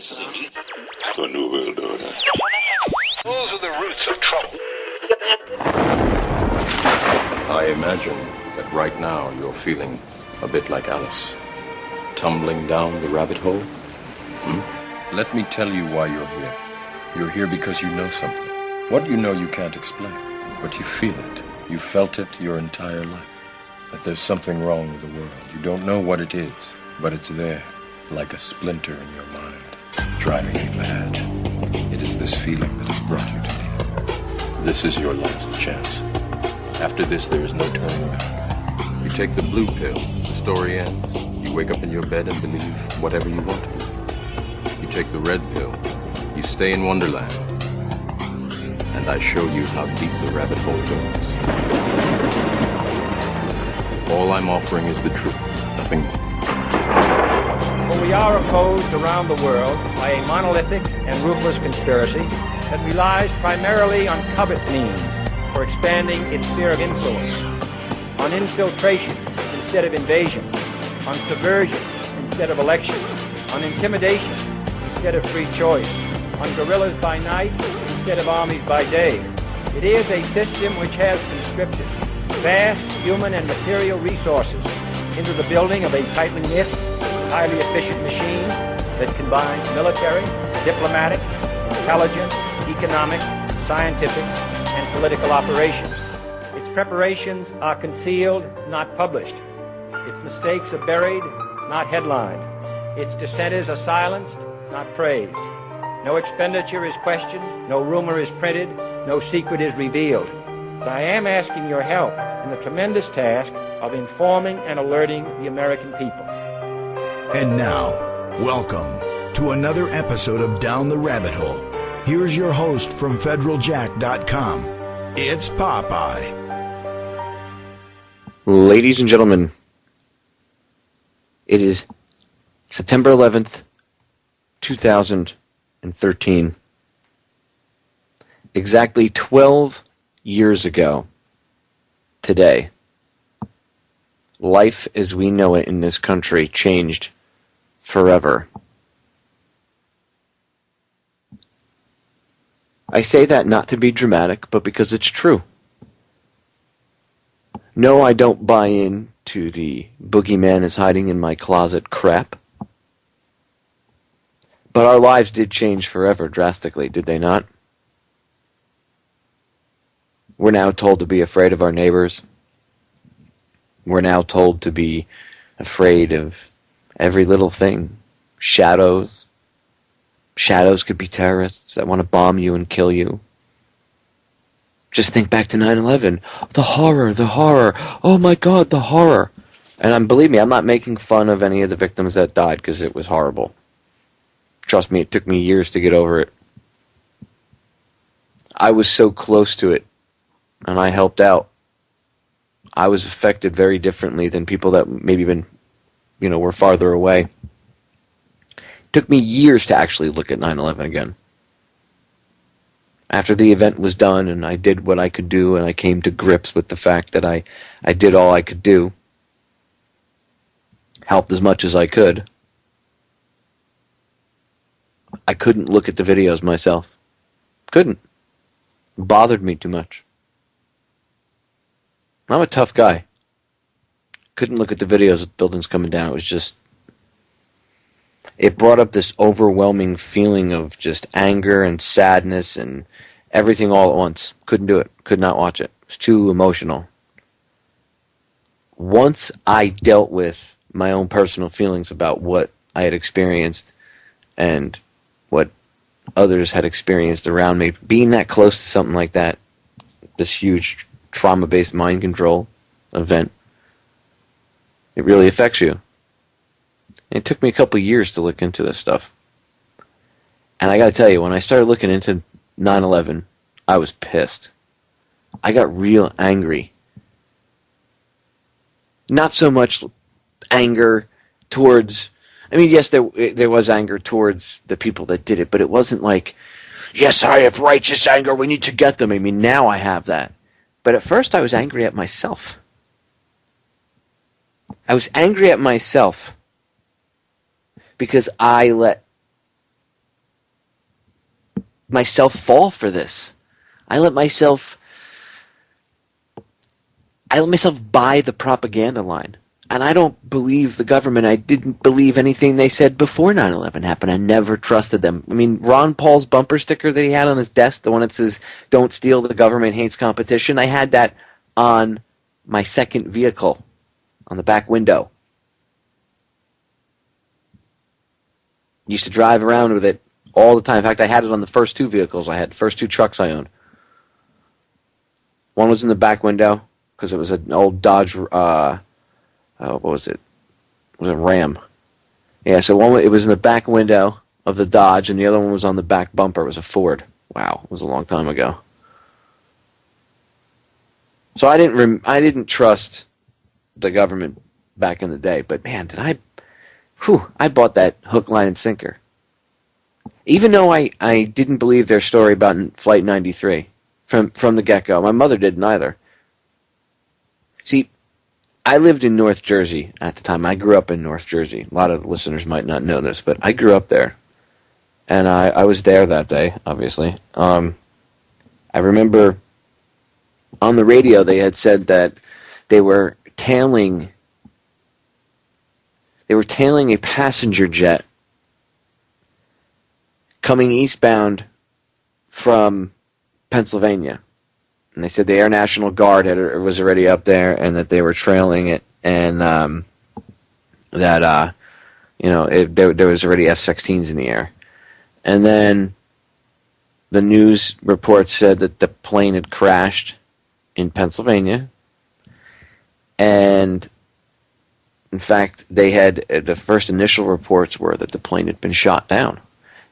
The New World Order. Those are the roots of trouble. I imagine that right now you're feeling a bit like Alice, tumbling down the rabbit hole. Let me tell you why you're here. You're here because you know something. What you know you can't explain, but you feel it. You felt it your entire life. That there's something wrong with the world. You don't know what it is, but it's there, like a splinter in your mind, driving you mad. It is this feeling that has brought you to me. This is your last chance. After this, there is no turning back. You take the blue pill, the story ends. You wake up in your bed and believe whatever you want to believe. You take the red pill, you stay in Wonderland, and I show you how deep the rabbit hole goes. All I'm offering is the truth, nothing more. For we are opposed around the world by a monolithic and ruthless conspiracy that relies primarily on covert means for expanding its sphere of influence, on infiltration instead of invasion, on subversion instead of election, on intimidation instead of free choice, on guerrillas by night instead of armies by day. It is a system which has conscripted vast human and material resources into the building of a tightly knit, highly efficient machine that combines military, diplomatic, intelligence, economic, scientific, and political operations. Its preparations are concealed, not published. Its mistakes are buried, not headlined. Its dissenters are silenced, not praised. No expenditure is questioned, no rumor is printed, no secret is revealed. But I am asking your help in the tremendous task of informing and alerting the American people. And now, welcome to another episode of Down the Rabbit Hole. Here's your host from federaljack.com. It's Popeye. Ladies and gentlemen, it is September 11th, 2013. Exactly 12 years ago today, life as we know it in this country changed forever. I say that not to be dramatic, but because it's true. No, I don't buy into the boogeyman is hiding in my closet crap. But our lives did change forever drastically, did they not? We're now told to be afraid of our neighbors. We're now told to be afraid of every little thing. Shadows. Shadows could be terrorists that want to bomb you and kill you. Just think back to 9/11. The horror. Oh my God, the horror. And believe me, I'm not making fun of any of the victims that died because it was horrible. Trust me, it took me years to get over it. I was so close to it, and I helped out. I was affected very differently than people that maybe were farther away. It took me years to actually look at 9/11 again. After the event was done and I did what I could do and I came to grips with the fact that I did all I could do, helped as much as I could, I couldn't look at the videos myself. Couldn't. It bothered me too much. I'm a tough guy. Couldn't look at the videos of buildings coming down. It was just... It brought up this overwhelming feeling of just anger and sadness and everything all at once. Couldn't do it. Could not watch it. It was too emotional. Once I dealt with my own personal feelings about what I had experienced and what others had experienced around me, being that close to something like that, this huge trauma-based mind control event, it really affects you. It took me a couple of years to look into this stuff. And I got to tell you, when I started looking into 9/11, I was pissed. I got real angry. Not so much anger towards... I mean, yes, there was anger towards the people that did it, but it wasn't like, yes, I have righteous anger, we need to get them. I mean, now I have that. But at first I was angry at myself. I was angry at myself because I let myself fall for this. I let myself buy the propaganda line. And I don't believe the government. I didn't believe anything they said before 9/11 happened. I never trusted them. I mean, Ron Paul's bumper sticker that he had on his desk, the one that says, "Don't steal, the government hates competition," I had that on my second vehicle, on the back window. Used to drive around with it all the time. In fact, I had it on the first two vehicles I had, the first two trucks I owned. One was in the back window, because it was an old Dodge, what was it? It was a Ram. Yeah, so it was in the back window of the Dodge, and the other one was on the back bumper. It was a Ford. Wow, it was a long time ago. So I didn't trust the government back in the day, but man, I bought that hook, line, and sinker. Even though I didn't believe their story about Flight 93 from the get-go. My mother didn't either. See, I lived in North Jersey at the time. I grew up in North Jersey. A lot of listeners might not know this, but I grew up there. And I was there that day, obviously. I remember on the radio they had said that they were tailing a passenger jet coming eastbound from Pennsylvania. And they said the Air National Guard was already up there, and that they were trailing it, and there was already F-16s in the air. And then the news reports said that the plane had crashed in Pennsylvania, and in fact, the first initial reports were that the plane had been shot down.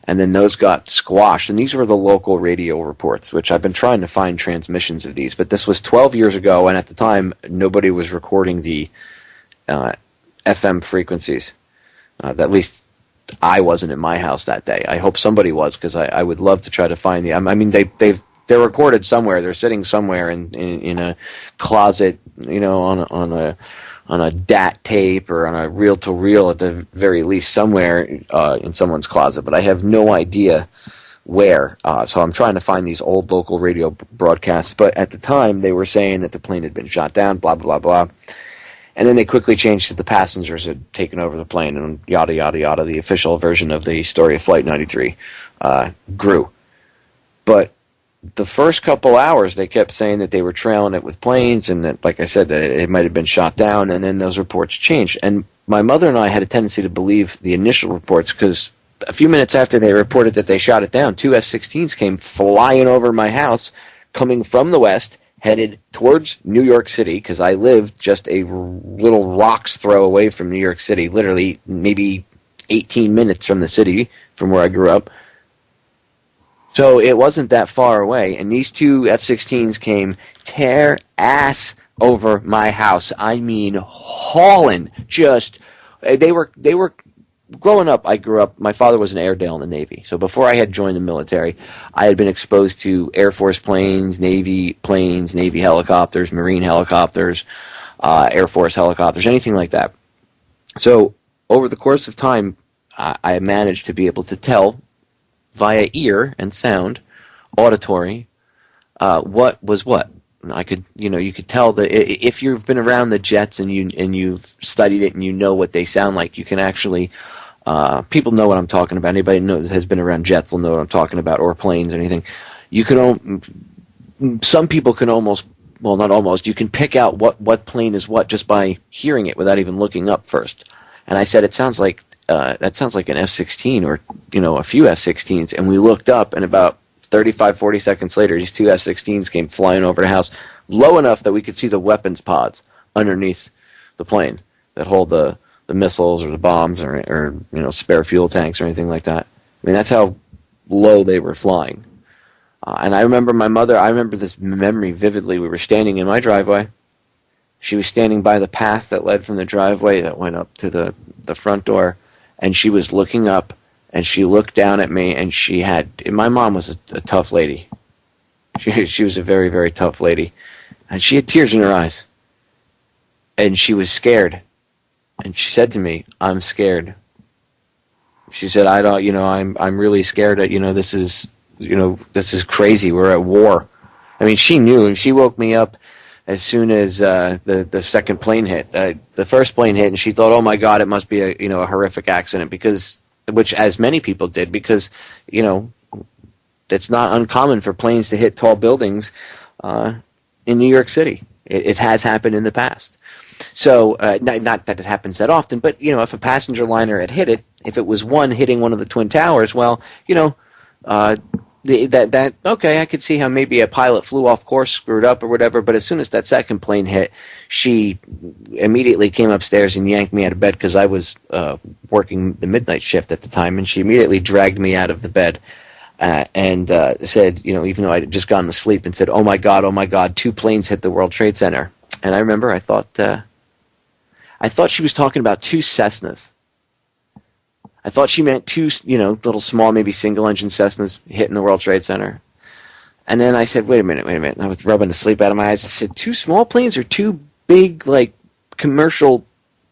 And then those got squashed. And these were the local radio reports, which I've been trying to find transmissions of these. But this was 12 years ago, and at the time, nobody was recording the FM frequencies. At least I wasn't in my house that day. I hope somebody was, because I would love to try to find the... I mean, they're recorded somewhere. They're sitting somewhere in a closet, on a DAT tape or on a reel-to-reel at the very least, somewhere in someone's closet, but I have no idea where. So I'm trying to find these old local radio broadcasts. But at the time, they were saying that the plane had been shot down, blah, blah, blah. And then they quickly changed to the passengers had taken over the plane, and yada, yada, yada. The official version of the story of Flight 93 grew. But the first couple hours, they kept saying that they were trailing it with planes, and that, like I said, that it might have been shot down, and then those reports changed. And my mother and I had a tendency to believe the initial reports, because a few minutes after they reported that they shot it down, two F-16s came flying over my house, coming from the west, headed towards New York City, because I lived just a little rock's throw away from New York City, literally maybe 18 minutes from the city, from where I grew up. So it wasn't that far away, and these two F-16s came tear ass over my house. I mean, hauling. They were growing up. I grew up. My father was an Airedale in the Navy, so before I had joined the military, I had been exposed to Air Force planes, Navy helicopters, Marine helicopters, Air Force helicopters, anything like that. So over the course of time, I managed to be able to tell via ear and sound, auditory, what was what. I could, you could tell that if you've been around the jets and you've studied it and you know what they sound like, you can actually, people know what I'm talking about. Anybody who has been around jets will know what I'm talking about, or planes or anything. You can, some people can almost, well, not almost, you can pick out what plane is what just by hearing it without even looking up first. And I said, that sounds like an F-16 or, a few F-16s. And we looked up, and about 35, 40 seconds later, these two F-16s came flying over the house, low enough that we could see the weapons pods underneath the plane that hold the missiles or the bombs or spare fuel tanks or anything like that. I mean, that's how low they were flying. And I remember this memory vividly. We were standing in my driveway. She was standing by the path that led from the driveway that went up to the front door. And she was looking up, and she looked down at me, and my mom was a tough lady. She was a very, very tough lady. And she had tears in her eyes. And she was scared. And she said to me, "I'm scared." She said, I'm really scared that, this is this is crazy. We're at war. I mean, she knew, and she woke me up as soon as the second plane hit. The first plane hit, and she thought, "Oh my God, it must be a horrific accident," which as many people did, because it's not uncommon for planes to hit tall buildings in New York City. It has happened in the past. So not that it happens that often, but if a passenger liner had hit it, if it was one hitting one of the Twin Towers, well, okay, I could see how maybe a pilot flew off course, screwed up or whatever, but as soon as that second plane hit, she immediately came upstairs and yanked me out of bed, because I was working the midnight shift at the time, and she immediately dragged me out of the bed and said, even though I had just gone to sleep, and said, oh my God, 2 planes hit the World Trade Center. And I remember I thought she was talking about 2 Cessnas. I thought she meant 2, little small, maybe single-engine Cessnas hitting the World Trade Center. And then I said, wait a minute. And I was rubbing the sleep out of my eyes. I said, 2 small planes or 2 big, commercial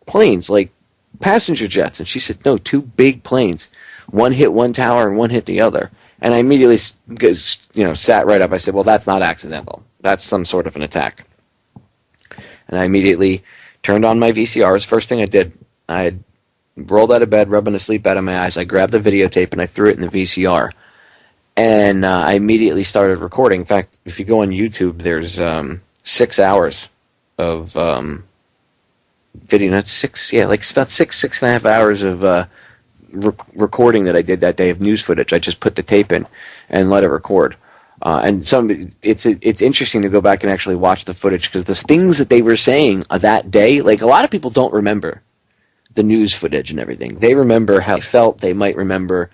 planes, like passenger jets? And she said, no, 2 big planes. One hit one tower and one hit the other. And I immediately, sat right up. I said, well, that's not accidental. That's some sort of an attack. And I immediately turned on my VCR. It was the first thing I did. I had rolled out of bed, rubbing the sleep out of my eyes. I grabbed the videotape and I threw it in the VCR. And I immediately started recording. In fact, if you go on YouTube, there's 6 hours of video. That's about 6.5 hours of recording that I did that day of news footage. I just put the tape in and let it record. And it's interesting to go back and actually watch the footage, because the things that they were saying that day, a lot of people don't remember the news footage and everything. They remember how they felt. They might remember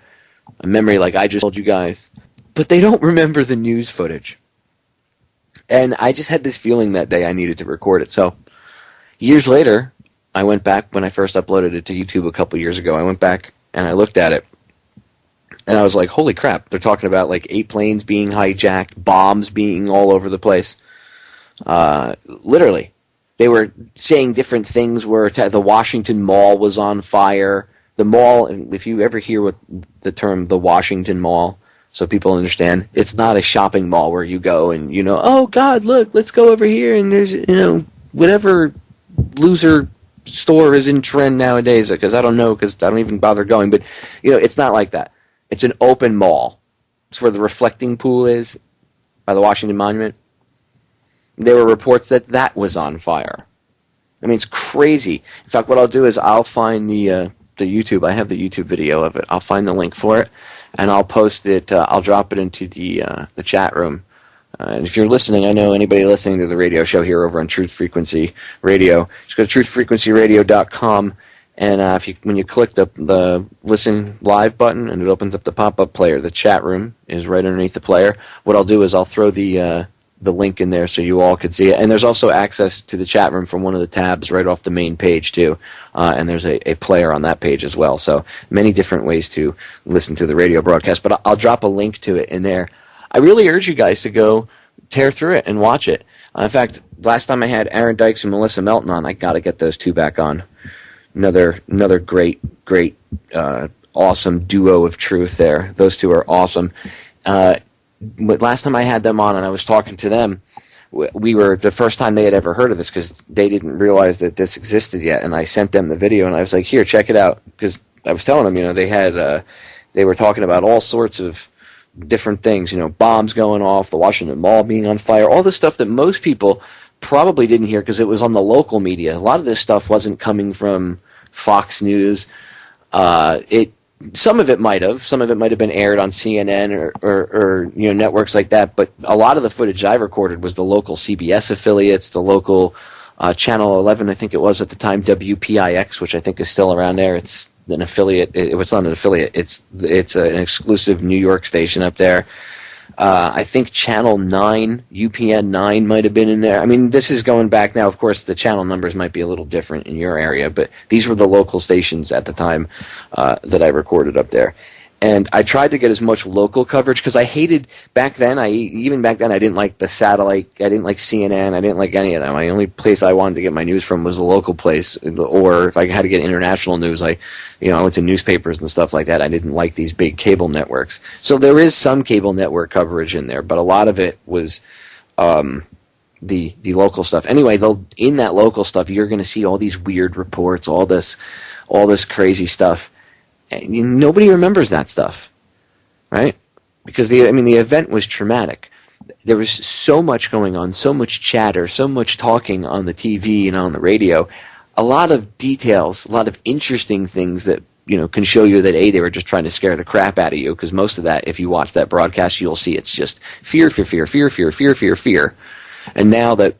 a memory like I just told you guys, but they don't remember the news footage. And I just had this feeling that day I needed to record it. So years later, I went back when I first uploaded it to YouTube a couple years ago. I went back and I looked at it. And I was like, holy crap, they're talking about 8 planes being hijacked, bombs being all over the place. Literally. They were saying different things where the Washington Mall was on fire. The mall, if you ever hear what the term the Washington Mall, so people understand, it's not a shopping mall where you go and, oh God, look, let's go over here and there's, whatever loser store is in trend nowadays, because I don't know, because I don't even bother going, but, it's not like that. It's an open mall. It's where the reflecting pool is by the Washington Monument. There were reports that was on fire. I mean, it's crazy. In fact, what I'll do is I'll find the YouTube. I have the YouTube video of it. I'll find the link for it, and I'll post it. I'll drop it into the chat room. And if you're listening, I know anybody listening to the radio show here over on Truth Frequency Radio, just go to truthfrequencyradio.com. And when you click the listen live button, and it opens up the pop-up player, the chat room is right underneath the player. What I'll do is I'll throw the link in there so you all could see it. And there's also access to the chat room from one of the tabs right off the main page too. And there's a player on that page as well. So many different ways to listen to the radio broadcast. But I'll drop a link to it in there. I really urge you guys to go tear through it and watch it. In fact, last time I had Aaron Dykes and Melissa Melton on, I got to get those 2 back on. Another great, awesome duo of truth there. Those 2 are awesome. But last time I had them on and I was talking to them, we were the first time they had ever heard of this, because they didn't realize that this existed yet. And I sent them the video and I was like, here, check it out. Because I was telling them, they were talking about all sorts of different things, bombs going off, the Washington Mall being on fire, all the stuff that most people probably didn't hear because it was on the local media. A lot of this stuff wasn't coming from Fox News. Some of it might have been aired on CNN or networks like that, but a lot of the footage I recorded was the local CBS affiliates, the local Channel 11, I think it was at the time, WPIX, which I think is still around there. It's an affiliate. It's not an affiliate. It's an exclusive New York station up there. I think Channel 9, UPN 9 might have been in there. I mean, this is going back now. Of course, the channel numbers might be a little different in your area, but these were the local stations at the time that I recorded up there. And I tried to get as much local coverage because I hated back then. I didn't like the satellite. I didn't like CNN. I didn't like any of them. The only place I wanted to get my news from was the local place. Or if I had to get international news, I went to newspapers and stuff like that. I didn't like these big cable networks. So there is some cable network coverage in there, but a lot of it was the local stuff. Anyway, in that local stuff, you're going to see all these weird reports, all this crazy stuff. And nobody remembers that stuff, right? Because the event was traumatic. There was so much going on, so much chatter, so much talking on the TV and on the radio. A lot of details, a lot of interesting things that can show you that they were just trying to scare the crap out of you. Because most of that, if you watch that broadcast, you'll see it's just fear, fear, fear, fear, fear, fear, fear, fear. And now that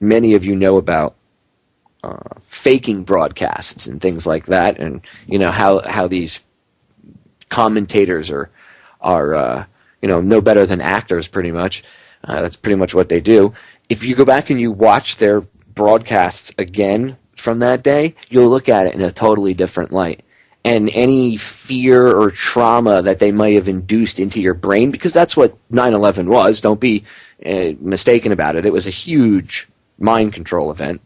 many of you know about faking broadcasts and things like that, and how these commentators are no better than actors, pretty much. That's pretty much what they do. If you go back and you watch their broadcasts again from that day, you'll look at it in a totally different light. And any fear or trauma that they might have induced into your brain, because that's what 9/11 was. Don't be mistaken about it. It was a huge mind control event.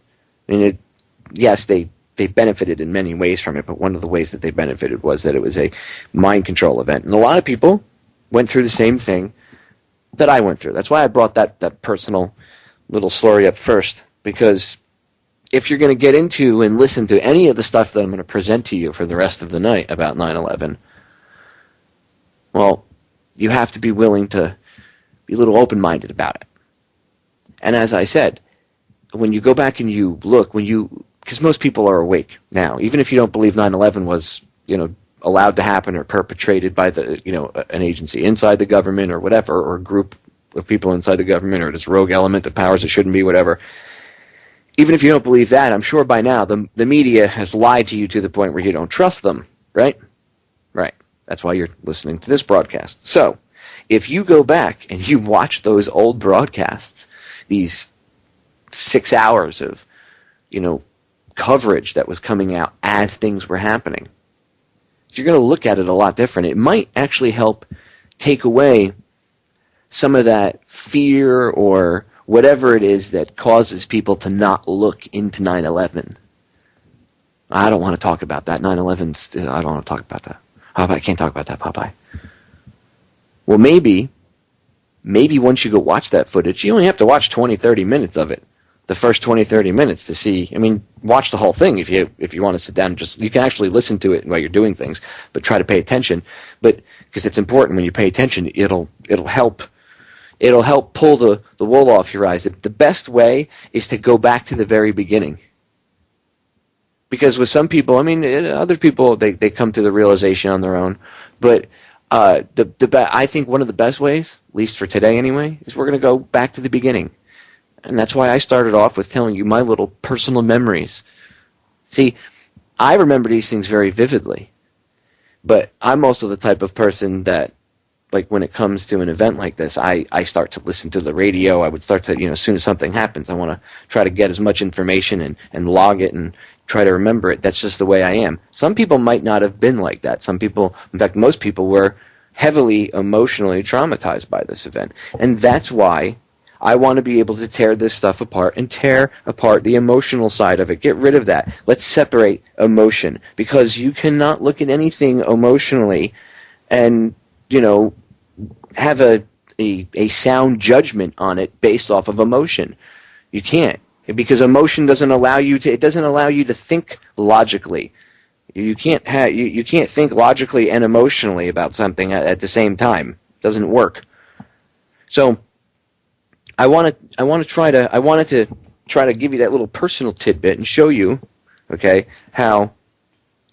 Yes, they benefited in many ways from it, but one of the ways that they benefited was that it was a mind control event. And a lot of people went through the same thing that I went through. That's why I brought that personal little story up first, because if you're going to get into and listen to any of the stuff that I'm going to present to you for the rest of the night about 9/11, well, you have to be willing to be a little open-minded about it. And as I said, when you go back and you look, because most people are awake now, even if you don't believe 9/11 was, allowed to happen or perpetrated by an agency inside the government or whatever, or a group of people inside the government, or this rogue element of powers that shouldn't be, whatever. Even if you don't believe that, I'm sure by now the media has lied to you to the point where you don't trust them, right? Right. That's why you're listening to this broadcast. So, if you go back and you watch those old broadcasts, these 6 hours of, coverage that was coming out as things were happening, you're going to look at it a lot different. It might actually help take away some of that fear or whatever it is that causes people to not look into 9/11. I don't want to talk about that. 9/11's, I don't want to talk about that. I can't talk about that, Popeye. Well, maybe once you go watch that footage, you only have to watch 20, 30 minutes of it. The first 20, 30 minutes to see, watch the whole thing if you want to sit down and you can actually listen to it while you're doing things, but try to pay attention. But, because it's important when you pay attention, it'll help pull the wool off your eyes. The best way is to go back to the very beginning. Because with some people, other people, they come to the realization on their own. But I think one of the best ways, at least for today anyway, is we're going to go back to the beginning. And that's why I started off with telling you my little personal memories. See, I remember these things very vividly. But I'm also the type of person that, like, when it comes to an event like this, I start to listen to the radio. I would start to, as soon as something happens, I want to try to get as much information and log it and try to remember it. That's just the way I am. Some people might not have been like that. Some people, in fact, most people were heavily emotionally traumatized by this event. And that's why I want to be able to tear this stuff apart and tear apart the emotional side of it. Get rid of that. Let's separate emotion, because you cannot look at anything emotionally and, have a sound judgment on it based off of emotion. You can't, because emotion doesn't allow you to think logically. You can't think logically and emotionally about something at the same time. It doesn't work. So I wanted to try to give you that little personal tidbit and show you, okay, how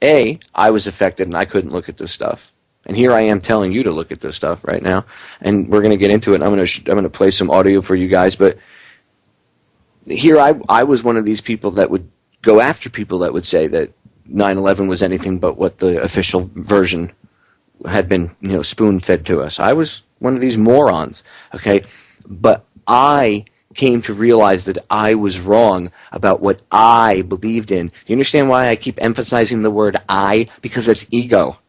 I was affected and I couldn't look at this stuff. And here I am telling you to look at this stuff right now, and we're going to get into it. I'm going to play some audio for you guys, but here I was one of these people that would go after people that would say that 9/11 was anything but what the official version had been, spoon-fed to us. I was one of these morons, okay? But I came to realize that I was wrong about what I believed in. Do you understand why I keep emphasizing the word I? Because that's ego.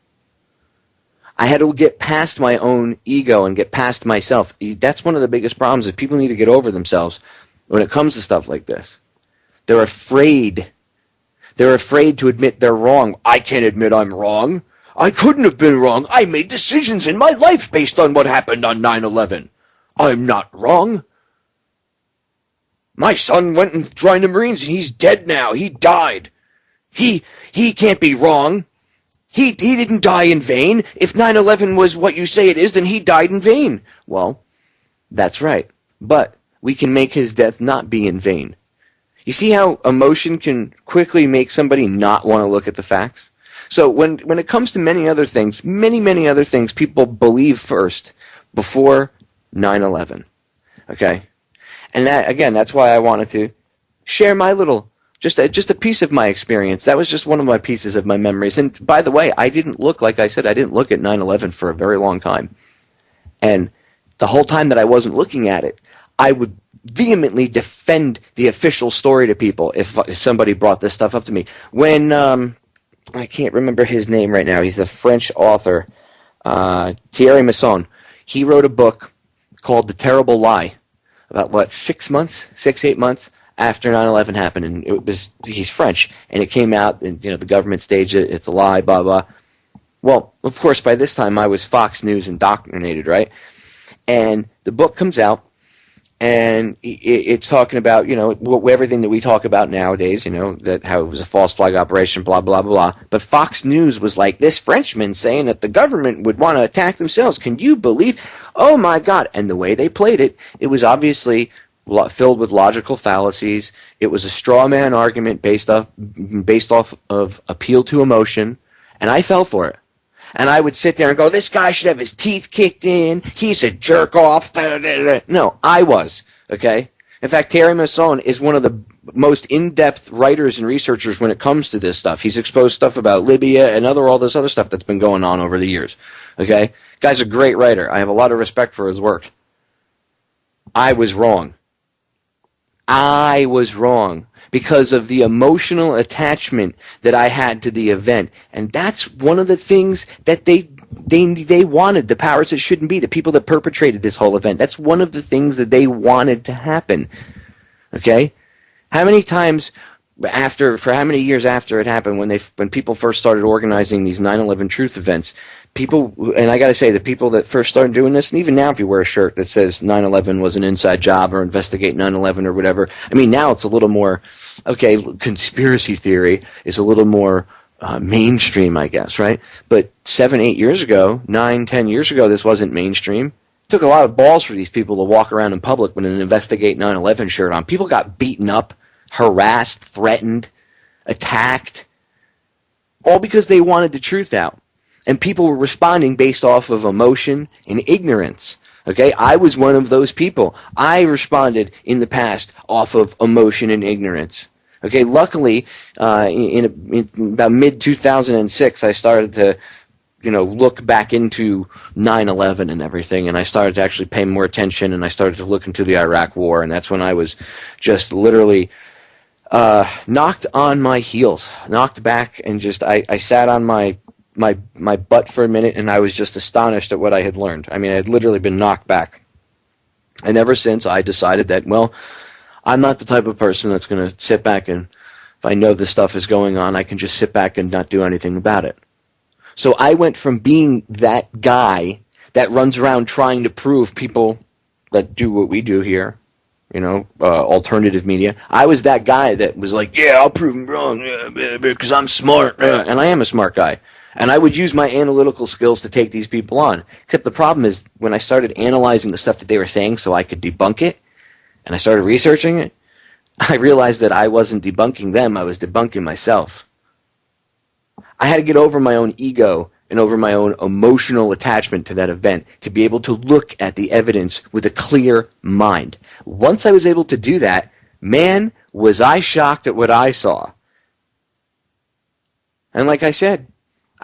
I had to get past my own ego and get past myself. That's one of the biggest problems, is people need to get over themselves when it comes to stuff like this. They're afraid. They're afraid to admit they're wrong. I can't admit I'm wrong. I couldn't have been wrong. I made decisions in my life based on what happened on 9/11. I'm not wrong. My son went and joined the Marines and he's dead now. He died. He can't be wrong. He didn't die in vain. If 9/11 was what you say it is, then he died in vain. Well, that's right. But we can make his death not be in vain. You see how emotion can quickly make somebody not want to look at the facts? So when it comes to many other things, many other things, people believe first before 9/11. Okay? And that, again, that's why I wanted to share my little, just a piece of my experience. That was just one of my pieces of my memories. And by the way, I didn't look, like I said, I didn't look at 9/11 for a very long time. And the whole time that I wasn't looking at it, I would vehemently defend the official story to people if somebody brought this stuff up to me. When, I can't remember his name right now. He's a French author, Thierry Masson. He wrote a book called The Terrible Lie about, 8 months after 9/11 happened. And he's French, and it came out, and the government staged it. It's a lie, blah, blah. Well, of course, by this time I was Fox News indoctrinated, right? And the book comes out, and it's talking about, everything that we talk about nowadays, that how it was a false flag operation, blah, blah, blah. But Fox News was like, this Frenchman saying that the government would want to attack themselves. Can you believe? Oh, my God. And the way they played it, it was obviously filled with logical fallacies. It was a straw man argument based off of appeal to emotion. And I fell for it. And I would sit there and go, this guy should have his teeth kicked in. He's a jerk off. No, I was, okay? In fact, Thierry Masson is one of the most in-depth writers and researchers when it comes to this stuff. He's exposed stuff about Libya and all this other stuff that's been going on over the years, okay? Guy's a great writer. I have a lot of respect for his work. I was wrong. I was wrong because of the emotional attachment that I had to the event. And that's one of the things that they wanted, the powers that shouldn't be, the people that perpetrated this whole event. That's one of the things that they wanted to happen. Okay? How many times for how many years after it happened, when people first started organizing these 9/11 truth events, people, and I got to say, the people that first started doing this, and even now if you wear a shirt that says 9/11 was an inside job or investigate 9/11 or whatever, I mean, now it's a little more, okay, conspiracy theory is a little more mainstream, I guess, right? But 7, 8 years ago, 9, 10 years ago, this wasn't mainstream. It took a lot of balls for these people to walk around in public with an investigate 9/11 shirt on. People got beaten up, harassed, threatened, attacked, all because they wanted the truth out. And people were responding based off of emotion and ignorance. Okay, I was one of those people. I responded in the past off of emotion and ignorance. Okay, luckily, in about mid-2006, I started to, look back into 9/11 and everything, and I started to actually pay more attention, and I started to look into the Iraq War, and that's when I was just literally knocked on my heels, knocked back, and just I sat on my butt for a minute, and I was just astonished at what I had learned. I mean, I had literally been knocked back. And ever since, I decided that, well, I'm not the type of person that's going to sit back and, if I know this stuff is going on, I can just sit back and not do anything about it. So I went from being that guy that runs around trying to prove people that do what we do here, alternative media. I was that guy that was like, yeah, I'll prove them wrong because I'm smart. And I am a smart guy. And I would use my analytical skills to take these people on. Except the problem is when I started analyzing the stuff that they were saying so I could debunk it, and I started researching it, I realized that I wasn't debunking them, I was debunking myself. I had to get over my own ego and over my own emotional attachment to that event to be able to look at the evidence with a clear mind. Once I was able to do that, man, was I shocked at what I saw. And like I said,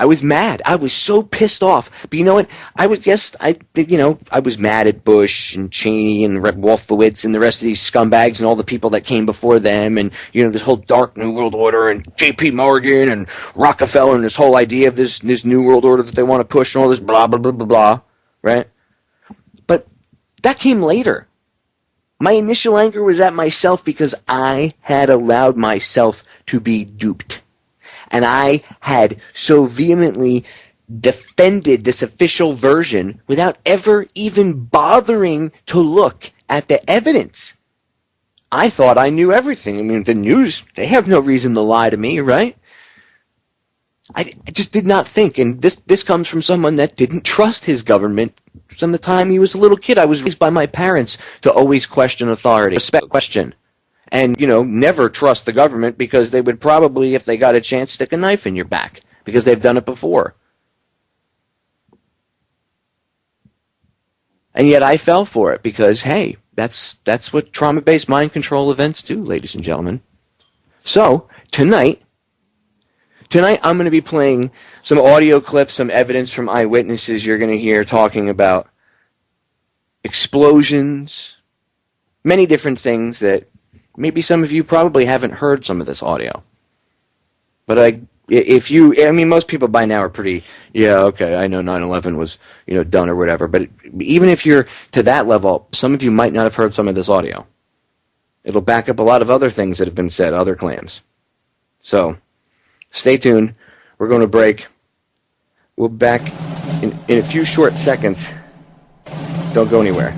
I was mad. I was so pissed off. But you know what? I was mad at Bush and Cheney and Wolfowitz and the rest of these scumbags and all the people that came before them, and this whole dark New World Order and J.P. Morgan and Rockefeller and this whole idea of this New World Order that they want to push and all this blah, blah, blah, blah, blah, right? But that came later. My initial anger was at myself because I had allowed myself to be duped. And I had so vehemently defended this official version without ever even bothering to look at the evidence. I thought I knew everything. I mean, the news, they have no reason to lie to me, right? I just did not think. And this comes from someone that didn't trust his government from the time he was a little kid. I was raised by my parents to always question authority, respect question. And, never trust the government because they would probably, if they got a chance, stick a knife in your back because they've done it before. And yet I fell for it because, hey, that's what trauma-based mind control events do, ladies and gentlemen. So, tonight I'm going to be playing some audio clips, some evidence from eyewitnesses you're going to hear talking about explosions, many different things that maybe some of you probably haven't heard some of this audio. But most people by now are pretty, okay, I know 9/11 was, done or whatever. But even if you're to that level, some of you might not have heard some of this audio. It'll back up a lot of other things that have been said, other claims. So, stay tuned. We're going to break. We'll be back in a few short seconds. Don't go anywhere.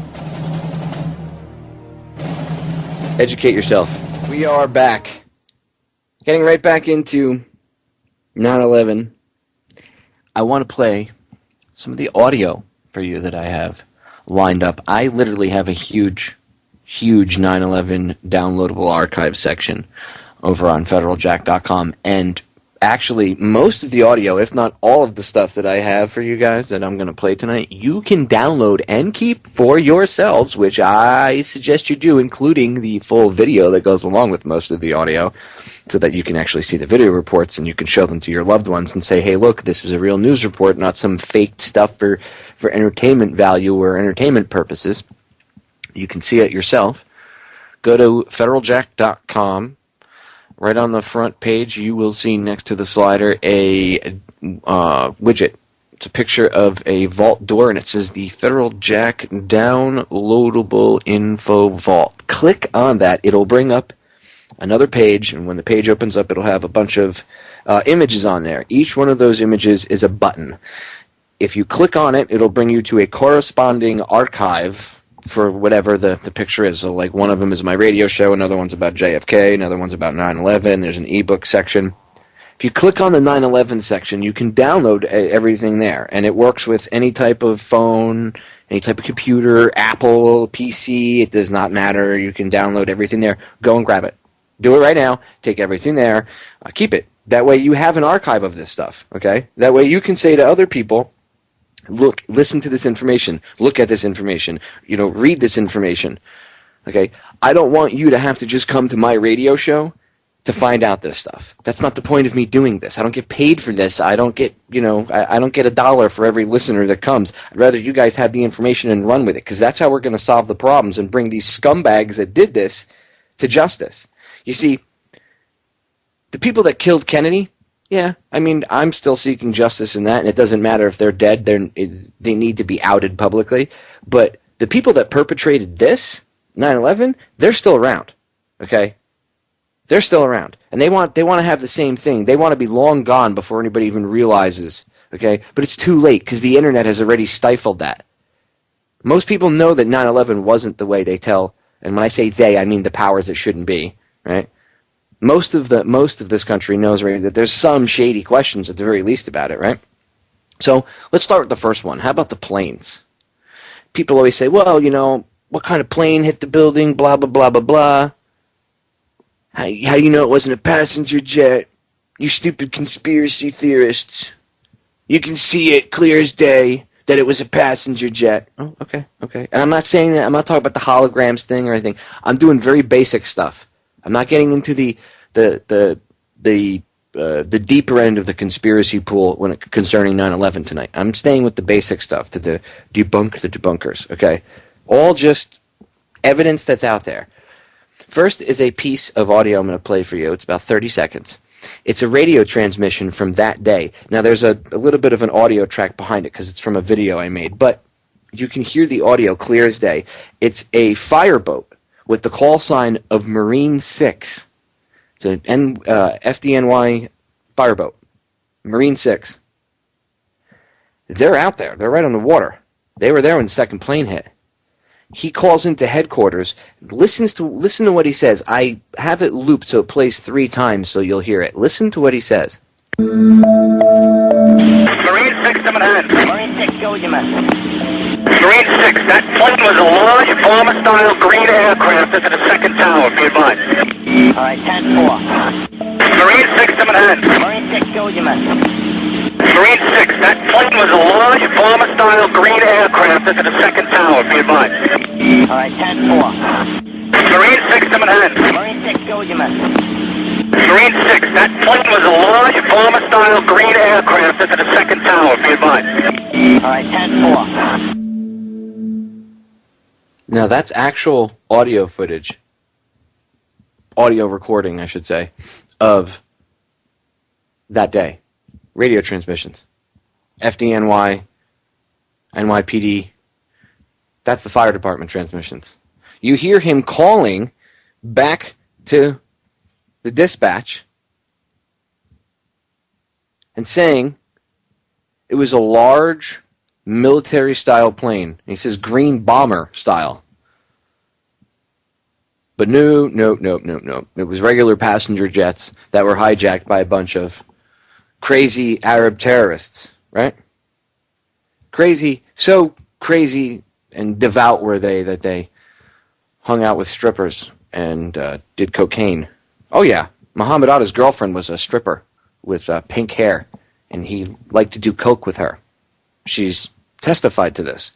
Educate yourself. We are back. Getting right back into 9/11. I want to play some of the audio for you that I have lined up. I literally have a huge 9/11 downloadable archive section over on federaljack.com, and actually most of the audio, if not all of the stuff that I have for you guys that I'm going to play tonight, you can download and keep for yourselves, which I suggest you do, including the full video that goes along with most of the audio, so that you can actually see the video reports and you can show them to your loved ones and say, hey, look, this is a real news report, not some faked stuff for entertainment value or entertainment purposes. You can see it yourself. Go to federaljack.com. Right on the front page, you will see next to the slider a widget. It's a picture of a vault door, and it says the Federal Jack Downloadable Info Vault. Click on that. It'll bring up another page, and when the page opens up, it'll have a bunch of images on there. Each one of those images is a button. If you click on it, it'll bring you to a corresponding archive for whatever the picture is. So, like, one of them is my radio show, another one's about JFK, another one's about 9/11, there's an ebook section. If you click on the 9/11 section, you can download everything there, and it works with any type of phone, any type of computer, Apple, PC, it does not matter. You can download everything there. Go and grab it. Do it right now. Take everything there. Keep it. That way you have an archive of this stuff, okay? That way you can say to other people, look, listen to this information, look at this information, read this information, okay? I don't want you to have to just come to my radio show to find out this stuff. That's not the point of me doing this. I don't get paid for this. I don't get, I don't get $1 for every listener that comes. I'd rather you guys have the information and run with it, because that's how we're going to solve the problems and bring these scumbags that did this to justice. You see, the people that killed Kennedy, yeah, I'm still seeking justice in that, and it doesn't matter if they're dead. They need to be outed publicly. But the people that perpetrated this, 9/11, they're still around, okay? They're still around, and they want to have the same thing. They want to be long gone before anybody even realizes, okay? But it's too late, because the internet has already stifled that. Most people know that 9/11 wasn't the way they tell, and when I say they, I mean the powers that shouldn't be, right? Most of this country knows already that there's some shady questions at the very least about it, right? So let's start with the first one. How about the planes? People always say, well, what kind of plane hit the building, blah, blah, blah, blah, blah. How do you know it wasn't a passenger jet? You stupid conspiracy theorists. You can see it clear as day that it was a passenger jet. Oh, okay. And I'm not saying that, I'm not talking about the holograms thing or anything. I'm doing very basic stuff. I'm not getting into the the deeper end of the conspiracy pool concerning 9/11 tonight. I'm staying with the basic stuff to debunk the debunkers. Okay, all just evidence that's out there. First is a piece of audio I'm going to play for you. It's about 30 seconds. It's a radio transmission from that day. Now, there's a little bit of an audio track behind it because it's from a video I made, but you can hear the audio clear as day. It's a fireboat with the call sign of Marine 6. It's an FDNY fireboat. Marine 6. They're out there. They're right on the water. They were there when the second plane hit. He calls into headquarters, listen to what he says. I have it looped so it plays 3 times so you'll hear it. Listen to what he says. Marine 6 to Manhattan. Marine 6, go with you, man. Marine 6, that plane was a large bomber-style green aircraft into the second tower, be advised. All right, 10-4. Marine 6 to Manhattan. Marine 6, go with you, man. Marine 6, that plane was a large bomber-style green aircraft into the second tower, be advised. All right, 10-4. Marine 6 to Manhattan. Marine 6, go with you, man. Marine 6, that plane was a large bomber-style green aircraft into the second tower, be advised. All right, 10-4. Now, that's actual audio footage, audio recording, I should say, of that day. Radio transmissions. FDNY, NYPD, that's the fire department transmissions. You hear him calling back to the dispatch and saying it was a large military-style plane. And he says green bomber style. But no. It was regular passenger jets that were hijacked by a bunch of crazy Arab terrorists, right? Crazy, so crazy and devout were they that they hung out with strippers and did cocaine. Oh yeah, Muhammad Atta's girlfriend was a stripper with pink hair, and he liked to do coke with her. She's testified to this.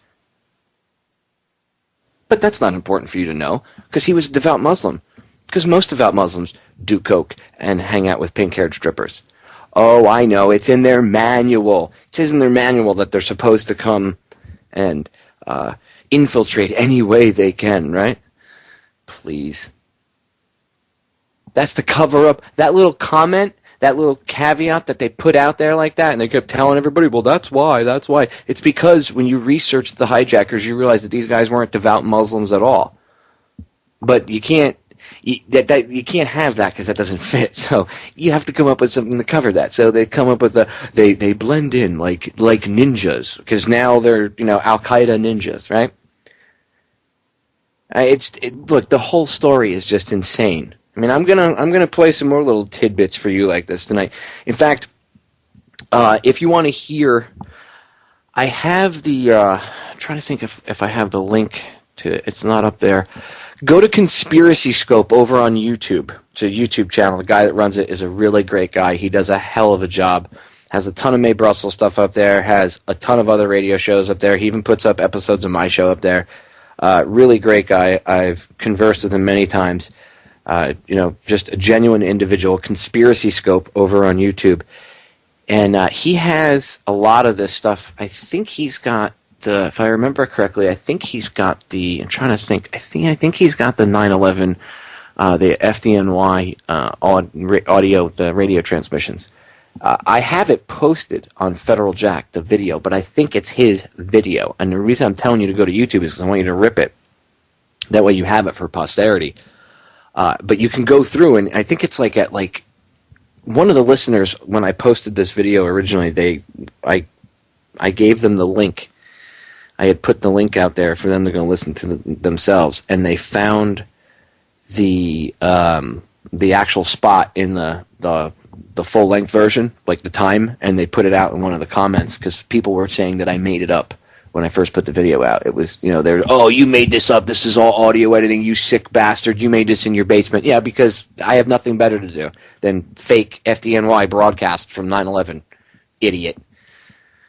But that's not important for you to know, because he was a devout Muslim. Because most devout Muslims do coke and hang out with pink-haired strippers. Oh, I know, it's in their manual. It says in their manual that they're supposed to come and infiltrate any way they can, right? Please. That's the cover-up. That little comment, that little caveat that they put out there like that, and they kept telling everybody, well, that's why. It's because when you research the hijackers, you realize that these guys weren't devout Muslims at all. But you can't have that because that doesn't fit. So you have to come up with something to cover that. So they come up with they blend in like ninjas, because now they're Al Qaeda ninjas, right? Look, the whole story is just insane. I mean, I'm gonna play some more little tidbits for you like this tonight. In fact, if you want to hear, I have the. I'm trying to think if I have the link to it. It's not up there. Go to Conspiracy Scope over on YouTube. It's a YouTube channel. The guy that runs it is a really great guy. He does a hell of a job. Has a ton of Mae Brussels stuff up there. Has a ton of other radio shows up there. He even puts up episodes of my show up there. Really great guy. I've conversed with him many times. Just a genuine individual. Conspiracy Scope over on YouTube. And he has a lot of this stuff. I think he's got if I remember correctly, I think he's got I'm trying to think. I think he's got the 9/11, the FDNY audio, the radio transmissions. I have it posted on Federal Jack, the video, but I think it's his video. And the reason I'm telling you to go to YouTube is because I want you to rip it. That way you have it for posterity. But you can go through, and I think it's like one of the listeners, when I posted this video originally, I gave them the link. I had put the link out there for them to go listen to themselves, and they found the actual spot in the full length version, like the time, and they put it out in one of the comments because people were saying that I made it up when I first put the video out. It was, they're, oh, you made this up. This is all audio editing. You sick bastard. You made this in your basement. Yeah, because I have nothing better to do than fake FDNY broadcast from 9/11. Idiot.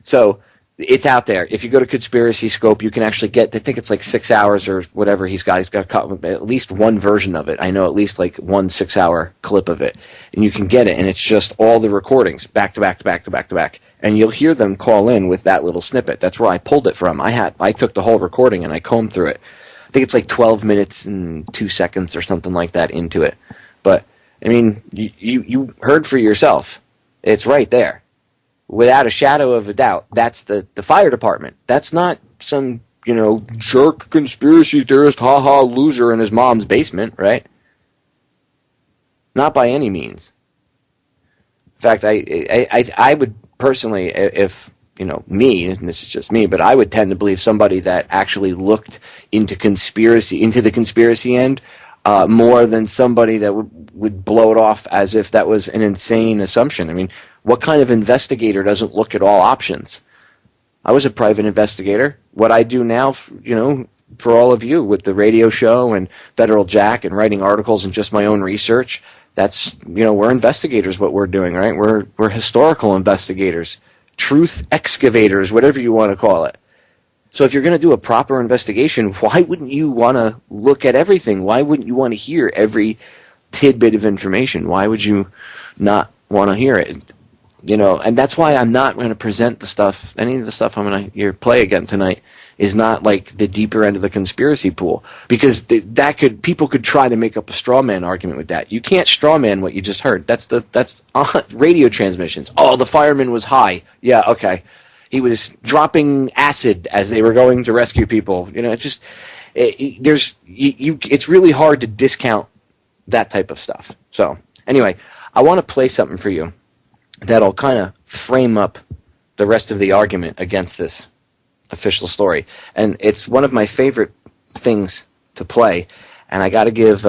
So It's out there. If you go to Conspiracy Scope, you can actually get, I think it's like 6 hours or whatever he's got. He's got at least one version of it. I know at least like 1 6-hour clip of it. And you can get it, and it's just all the recordings, back to back to back to back to back. And you'll hear them call in with that little snippet. That's where I pulled it from. I took the whole recording and I combed through it. I think it's like 12 minutes and 2 seconds or something like that into it. But, I mean, you heard for yourself. It's right there. Without a shadow of a doubt, that's the fire department. That's not some, jerk conspiracy theorist, ha-ha, loser in his mom's basement, right? Not by any means. In fact, I would personally, if, me, and this is just me, but I would tend to believe somebody that actually looked into the conspiracy end, more than somebody that would blow it off as if that was an insane assumption. I mean, what kind of investigator doesn't look at all options? I was a private investigator. What I do now, for all of you with the radio show and Federal Jack and writing articles and just my own research, that's, we're investigators, what we're doing, right? We're historical investigators, truth excavators, whatever you want to call it. So if you're going to do a proper investigation, why wouldn't you want to look at everything? Why wouldn't you want to hear every tidbit of information? Why would you not want to hear it? And that's why I'm not going to present any of the stuff I'm going to play again tonight is not like the deeper end of the conspiracy pool, because people could try to make up a straw man argument with that. You can't straw man what you just heard. That's radio transmissions. Oh, the fireman was high. Yeah, okay. He was dropping acid as they were going to rescue people. It's really hard to discount that type of stuff. So anyway, I want to play something for you that'll kind of frame up the rest of the argument against this official story. And it's one of my favorite things to play, and I got to give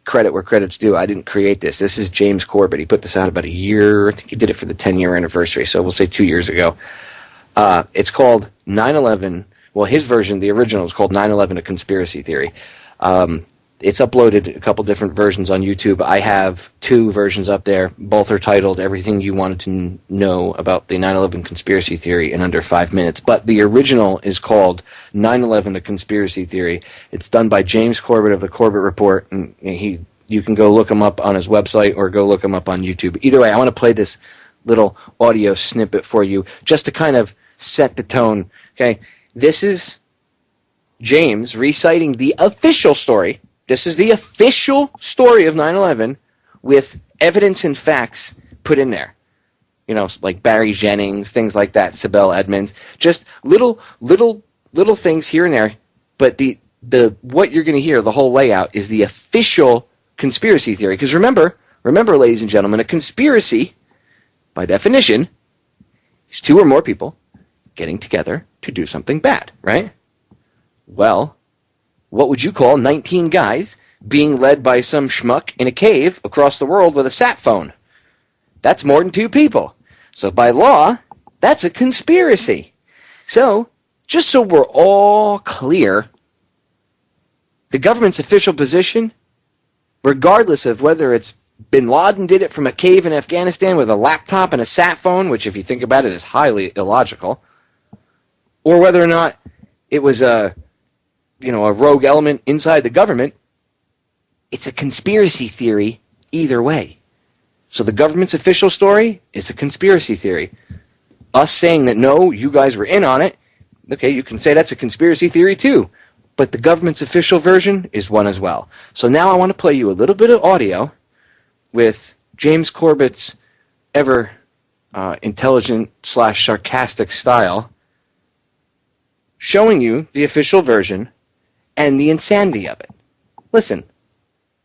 credit where credit's due. I didn't create this. This is James Corbett. He put this out about a year. I think he did it for the 10-year anniversary, so we'll say 2 years ago. It's called 9/11. Well, his version, the original, is called 9/11: A Conspiracy Theory. It's uploaded a couple different versions on YouTube. I have 2 versions up there. Both are titled Everything You Wanted to Know About the 9/11 Conspiracy Theory in Under 5 Minutes. But the original is called 9/11: A Conspiracy Theory. It's done by James Corbett of the Corbett Report, and you can go look him up on his website or go look him up on YouTube. Either way, I want to play this little audio snippet for you just to kind of set the tone. Okay, this is James reciting the official story. This is the official story of 9/11 with evidence and facts put in there. Like Barry Jennings, things like that, Sibel Edmonds, just little things here and there. But the what you're going to hear, the whole layout, is the official conspiracy theory. Because remember, ladies and gentlemen, a conspiracy, by definition, is 2 or more people getting together to do something bad, right? Well, what would you call 19 guys being led by some schmuck in a cave across the world with a sat phone? That's more than 2 people. So by law, that's a conspiracy. So, just so we're all clear, the government's official position, regardless of whether it's Bin Laden did it from a cave in Afghanistan with a laptop and a sat phone, which if you think about it is highly illogical, or whether or not it was a rogue element inside the government, it's a conspiracy theory either way. So the government's official story is a conspiracy theory. Us saying that, no, you guys were in on it, okay, you can say that's a conspiracy theory too. But the government's official version is one as well. So now I want to play you a little bit of audio with James Corbett's ever intelligent / sarcastic style, showing you the official version and the insanity of it. Listen.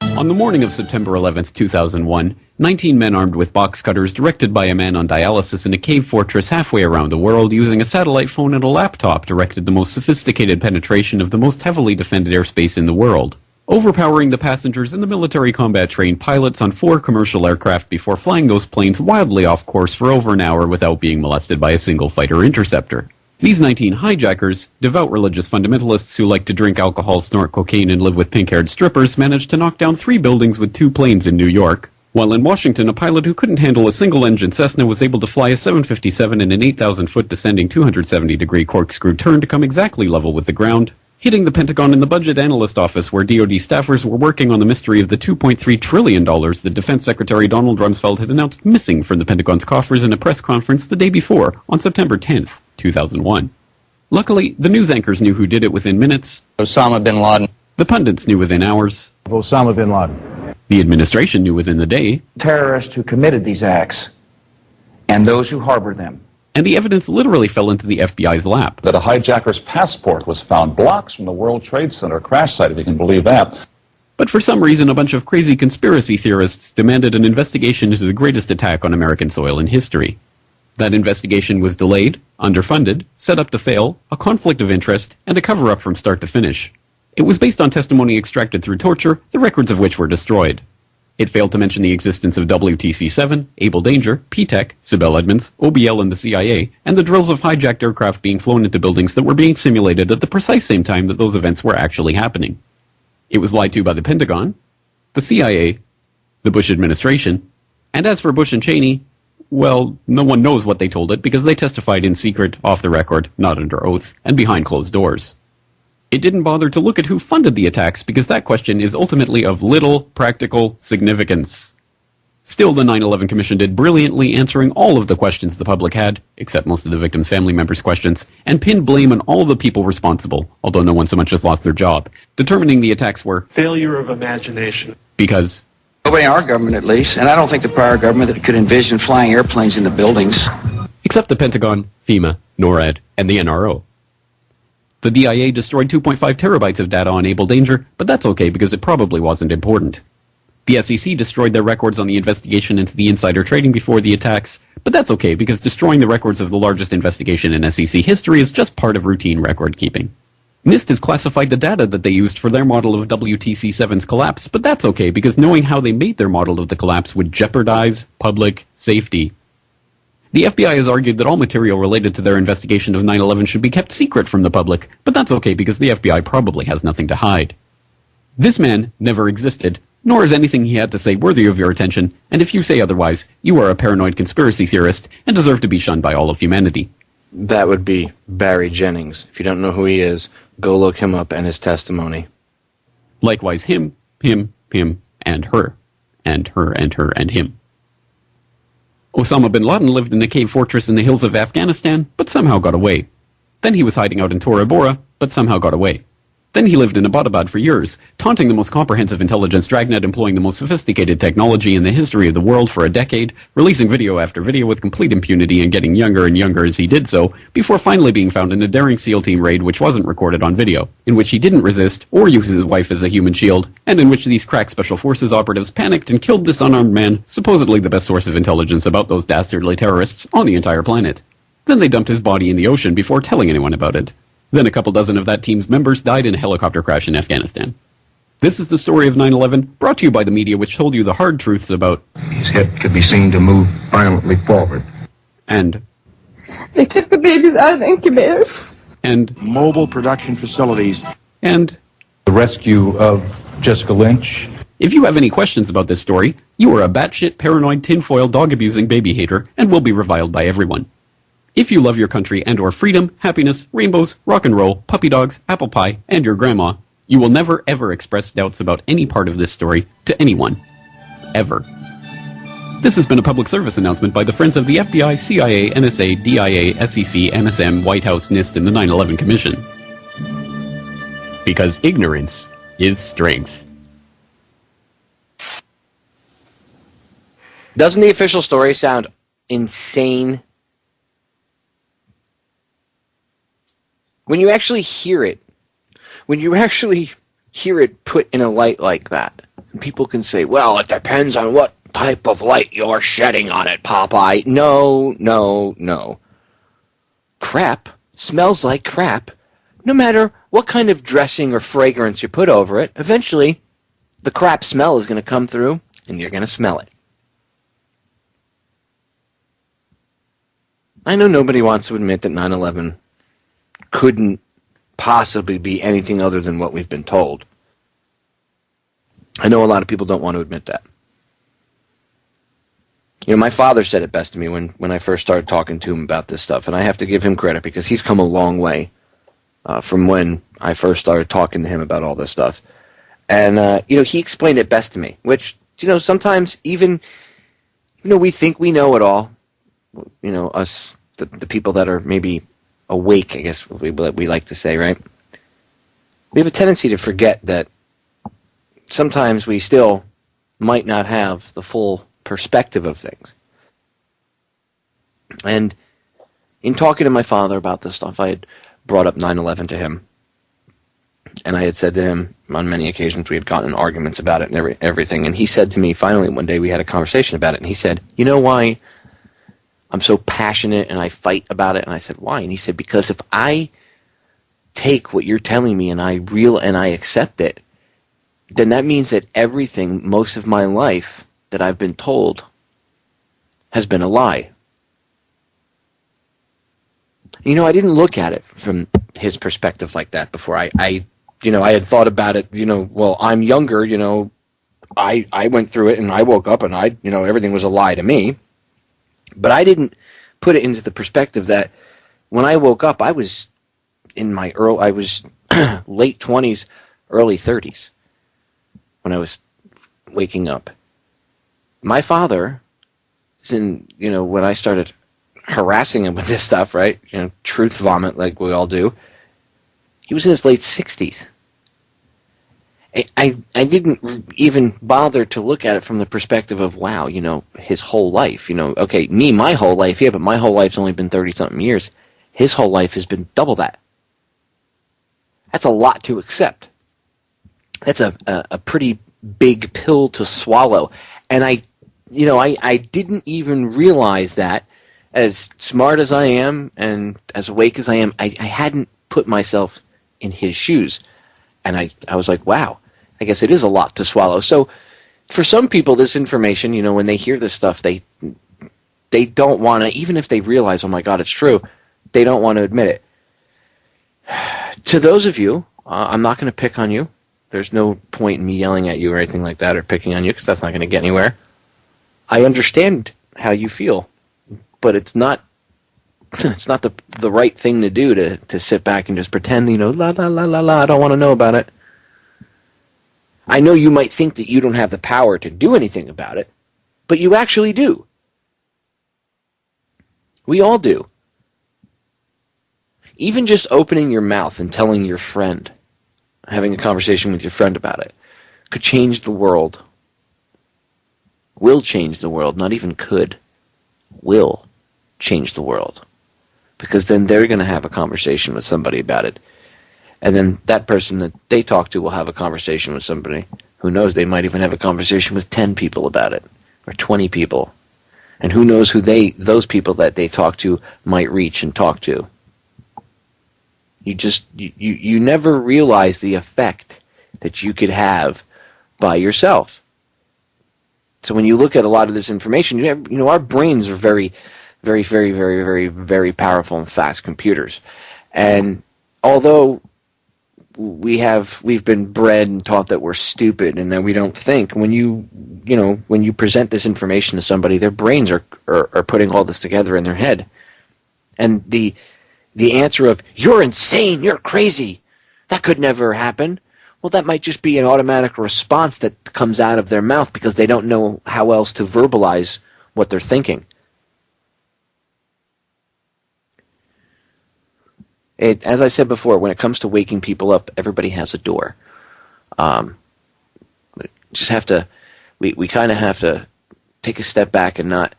On the morning of September 11th, 2001, 19 men armed with box cutters, directed by a man on dialysis in a cave fortress halfway around the world, using a satellite phone and a laptop, directed the most sophisticated penetration of the most heavily defended airspace in the world, overpowering the passengers and the military combat-trained pilots on 4 commercial aircraft before flying those planes wildly off course for over an hour without being molested by a single fighter interceptor. These 19 hijackers, devout religious fundamentalists who like to drink alcohol, snort cocaine, and live with pink-haired strippers, managed to knock down 3 buildings with 2 planes in New York, While in Washington, a pilot who couldn't handle a single-engine Cessna was able to fly a 757 in an 8,000-foot descending 270-degree corkscrew turn to come exactly level with the ground, hitting the Pentagon in the budget analyst office where DoD staffers were working on the mystery of the $2.3 trillion that Defense Secretary Donald Rumsfeld had announced missing from the Pentagon's coffers in a press conference the day before, on September 10th, 2001. Luckily, the news anchors knew who did it within minutes. Osama bin Laden. The pundits knew within hours. Osama bin Laden. The administration knew within the day. Terrorists who committed these acts and those who harbored them. And the evidence literally fell into the FBI's lap. That a hijacker's passport was found blocks from the World Trade Center crash site, if you can believe that. But for some reason, a bunch of crazy conspiracy theorists demanded an investigation into the greatest attack on American soil in history. That investigation was delayed, underfunded, set up to fail, a conflict of interest, and a cover-up from start to finish. It was based on testimony extracted through torture, the records of which were destroyed. It failed to mention the existence of WTC-7, Able Danger, P-TECH, Sibel Edmonds, OBL and the CIA, and the drills of hijacked aircraft being flown into buildings that were being simulated at the precise same time that those events were actually happening. It was lied to by the Pentagon, the CIA, the Bush administration, and as for Bush and Cheney, well, no one knows what they told it because they testified in secret, off the record, not under oath, and behind closed doors. It didn't bother to look at who funded the attacks because that question is ultimately of little practical significance. Still, the 9/11 Commission did brilliantly answering all of the questions the public had, except most of the victims' family members' questions, and pinned blame on all the people responsible, although no one so much as lost their job, determining the attacks were failure of imagination. Because Nobody in our government, at least, and I don't think the prior government that could envision flying airplanes into buildings. Except the Pentagon, FEMA, NORAD, and the NRO. The DIA destroyed 2.5 terabytes of data on Able Danger, but that's okay because it probably wasn't important. The SEC destroyed their records on the investigation into the insider trading before the attacks, but that's okay because destroying the records of the largest investigation in SEC history is just part of routine record keeping. NIST has classified the data that they used for their model of WTC-7's collapse, but that's okay because knowing how they made their model of the collapse would jeopardize public safety. The FBI has argued that all material related to their investigation of 9/11 should be kept secret from the public, but that's okay because the FBI probably has nothing to hide. This man never existed, nor is anything he had to say worthy of your attention, and if you say otherwise, you are a paranoid conspiracy theorist and deserve to be shunned by all of humanity. That would be Barry Jennings. If you don't know who he is, go look him up and his testimony. Likewise him, and her. And her, and her, and him. Osama bin Laden lived in a cave fortress in the hills of Afghanistan, but somehow got away. Then he was hiding out in Tora Bora, but somehow got away. Then he lived in Abbottabad for years, taunting the most comprehensive intelligence dragnet employing the most sophisticated technology in the history of the world for a decade, releasing video after video with complete impunity and getting younger and younger as he did so, before finally being found in a daring SEAL team raid which wasn't recorded on video, in which he didn't resist or use his wife as a human shield, and in which these crack special forces operatives panicked and killed this unarmed man, supposedly the best source of intelligence about those dastardly terrorists on the entire planet. Then they dumped his body in the ocean before telling anyone about it. Then a couple dozen of that team's members died in a helicopter crash in Afghanistan. This is the story of 9/11, brought to you by the media which told you the hard truths about His head could be seen to move violently forward. And they took the babies out of the incubators. And mobile production facilities. And the rescue of Jessica Lynch. If you have any questions about this story, you are a batshit paranoid tinfoil dog-abusing baby hater and will be reviled by everyone. If you love your country and or freedom, happiness, rainbows, rock and roll, puppy dogs, apple pie, and your grandma, you will never ever express doubts about any part of this story to anyone. Ever. This has been a public service announcement by the Friends of the FBI, CIA, NSA, DIA, SEC, MSM, White House, NIST, and the 9/11 Commission. Because ignorance is strength. Doesn't the official story sound insane? When you actually hear it put in a light like that, and people can say, well, it depends on what type of light you're shedding on it, Popeye. No. Crap smells like crap. No matter what kind of dressing or fragrance you put over it, eventually the crap smell is going to come through, and you're going to smell it. I know nobody wants to admit that 9/11 couldn't possibly be anything other than what we've been told. I know a lot of people don't want to admit that. my father said it best to me when I first started talking to him about this stuff, and I have to give him credit because he's come a long way from when I first started talking to him about all this stuff. And, he explained it best to me, which, sometimes even we think we know it all, us, the people that are maybe awake, I guess we like to say, right? We have a tendency to forget that sometimes we still might not have the full perspective of things. And in talking to my father about this stuff, I had brought up 9/11 to him. And I had said to him on many occasions we had gotten in arguments about it and everything. And he said to me, finally, one day we had a conversation about it. And he said, you know why I'm so passionate and I fight about it? And I said, why? And he said, because if I take what you're telling me and I accept it, then that means that everything, most of my life, that I've been told has been a lie. I didn't look at it from his perspective like that before. I had thought about it, well, I'm younger, I went through it and I woke up and everything was a lie to me. But I didn't put it into the perspective that when I woke up, I was late 20s, early 30s when I was waking up. My father, when I started harassing him with this stuff, right? Truth vomit like we all do. He was in his late 60s. I didn't even bother to look at it from the perspective of, wow, his whole life. Okay, my whole life, yeah, but my whole life's only been 30-something years. His whole life has been double that. That's a lot to accept. That's a pretty big pill to swallow. And I didn't even realize that, as smart as I am and as awake as I am, I hadn't put myself in his shoes. And I was like, wow, I guess it is a lot to swallow. So for some people, this information, when they hear this stuff, they don't want to, even if they realize, oh my God, it's true, they don't want to admit it. To those of you, I'm not going to pick on you. There's no point in me yelling at you or anything like that or picking on you because that's not going to get anywhere. I understand how you feel, but it's not the right thing to do to sit back and just pretend, la, la, la, la, la, I don't want to know about it. I know you might think that you don't have the power to do anything about it, but you actually do. We all do. Even just opening your mouth and telling your friend, having a conversation with your friend about it, could change the world. Will change the world, not even could. Will change the world. Because then they're going to have a conversation with somebody about it. And then that person that they talk to will have a conversation with somebody. Who knows, they might even have a conversation with 10 people about it. Or 20 people. And who knows who those people that they talk to might reach and talk to. You never realize the effect that you could have by yourself. So when you look at a lot of this information, our brains are very, very, very, very, very, very powerful and fast computers. And although we've been bred and taught that we're stupid and that we don't think, when you present this information to somebody, their brains are putting all this together in their head. And the answer of, you're insane, you're crazy, that could never happen, well, that might just be an automatic response that comes out of their mouth because they don't know how else to verbalize what they're thinking. As I said before, when it comes to waking people up, everybody has a door. We kind of have to take a step back and not,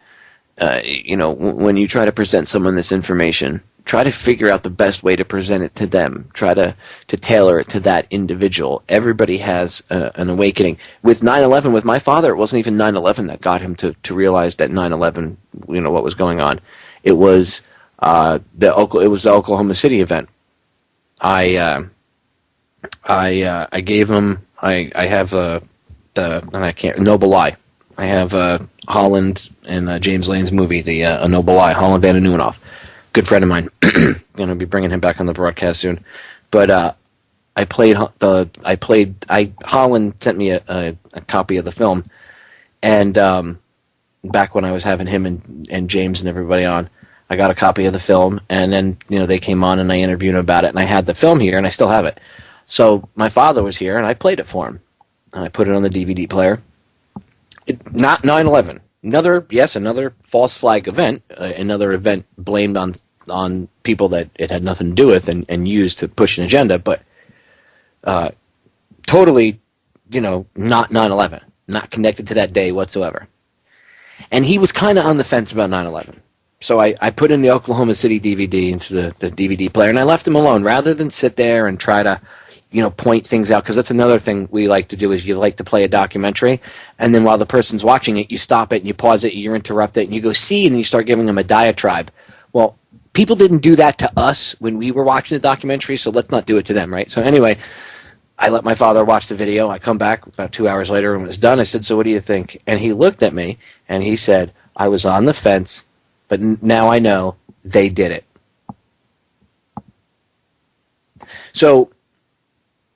when you try to present someone this information, try to figure out the best way to present it to them. Try to tailor it to that individual. Everybody has an awakening. With 9/11, with my father, it wasn't even 9/11 that got him to realize that 9/11, what was going on. It was the Oklahoma City event. I gave him. I have Noble Lie. I have Holland and James Lane's movie, the A Noble Lie. Holland Van Nieuwenhof, good friend of mine. Going to be bringing him back on the broadcast soon. But Holland sent me a copy of the film, and back when I was having him and James and everybody on. I got a copy of the film, and then they came on and I interviewed him about it, and I had the film here, and I still have it. So my father was here, and I played it for him, and I put it on the DVD player. Not 9/11. Another false flag event, another event blamed on people that it had nothing to do with and used to push an agenda, but totally, not 9/11, not connected to that day whatsoever. And he was kind of on the fence about 9/11. So I put in the Oklahoma City DVD into the DVD player, and I left him alone rather than sit there and try to, point things out, because that's another thing we like to do is you like to play a documentary, and then while the person's watching it, you stop it and you pause it, you interrupt it, and you go see, and then you start giving them a diatribe. Well, people didn't do that to us when we were watching the documentary, so let's not do it to them, right? So anyway, I let my father watch the video. I come back about 2 hours later, and when it's done, I said, "So what do you think?" And he looked at me, and he said, "I was on the fence, but now I know they did it." So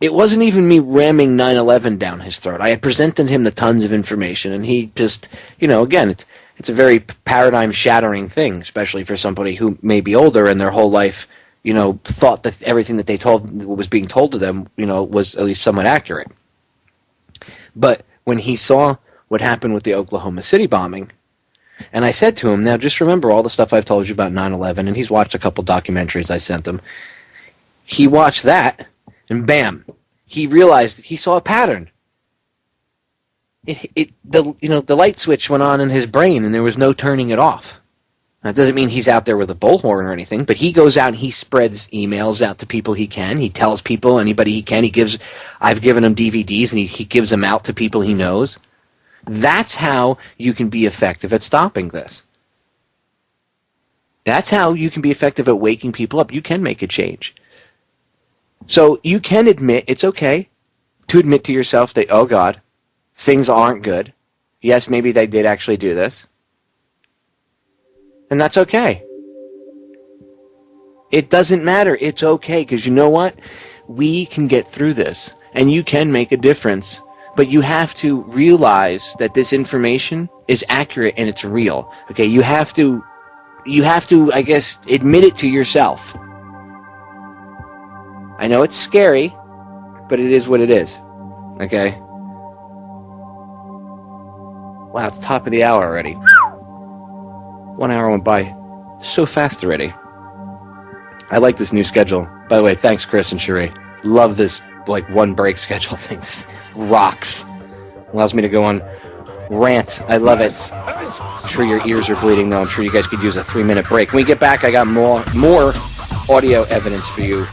it wasn't even me ramming 9/11 down his throat. I had presented him the tons of information, and he just, again, it's a very paradigm-shattering thing, especially for somebody who may be older and their whole life, thought that everything that was being told to them, was at least somewhat accurate. But when he saw what happened with the Oklahoma City bombing, and I said to him, "Now just remember all the stuff I've told you about 9/11, and he's watched a couple documentaries I sent him. He watched that, and bam, he realized he saw a pattern. The light switch went on in his brain, and there was no turning it off. That doesn't mean he's out there with a bullhorn or anything, but he goes out and he spreads emails out to people he can. He tells people, anybody he can. I've given him DVDs, and he gives them out to people he knows. That's how you can be effective at stopping this. That's how you can be effective at waking people up. You can make a change. So you can admit, it's okay to admit to yourself that, oh God, things aren't good. Yes, maybe they did actually do this. And that's okay. It doesn't matter. It's okay, because you know what? We can get through this, and you can make a difference. But you have to realize that this information is accurate and it's real. Okay, you have to, I guess, admit it to yourself. I know it's scary, but it is what it is. Okay? Wow, it's top of the hour already. 1 hour went by so fast already. I like this new schedule. By the way, thanks, Chris and Cherie. Love this, one break schedule thing. This rocks. Allows me to go on rants. I love it. I'm sure your ears are bleeding, though. I'm sure you guys could use a 3-minute break. When we get back, I got more audio evidence for you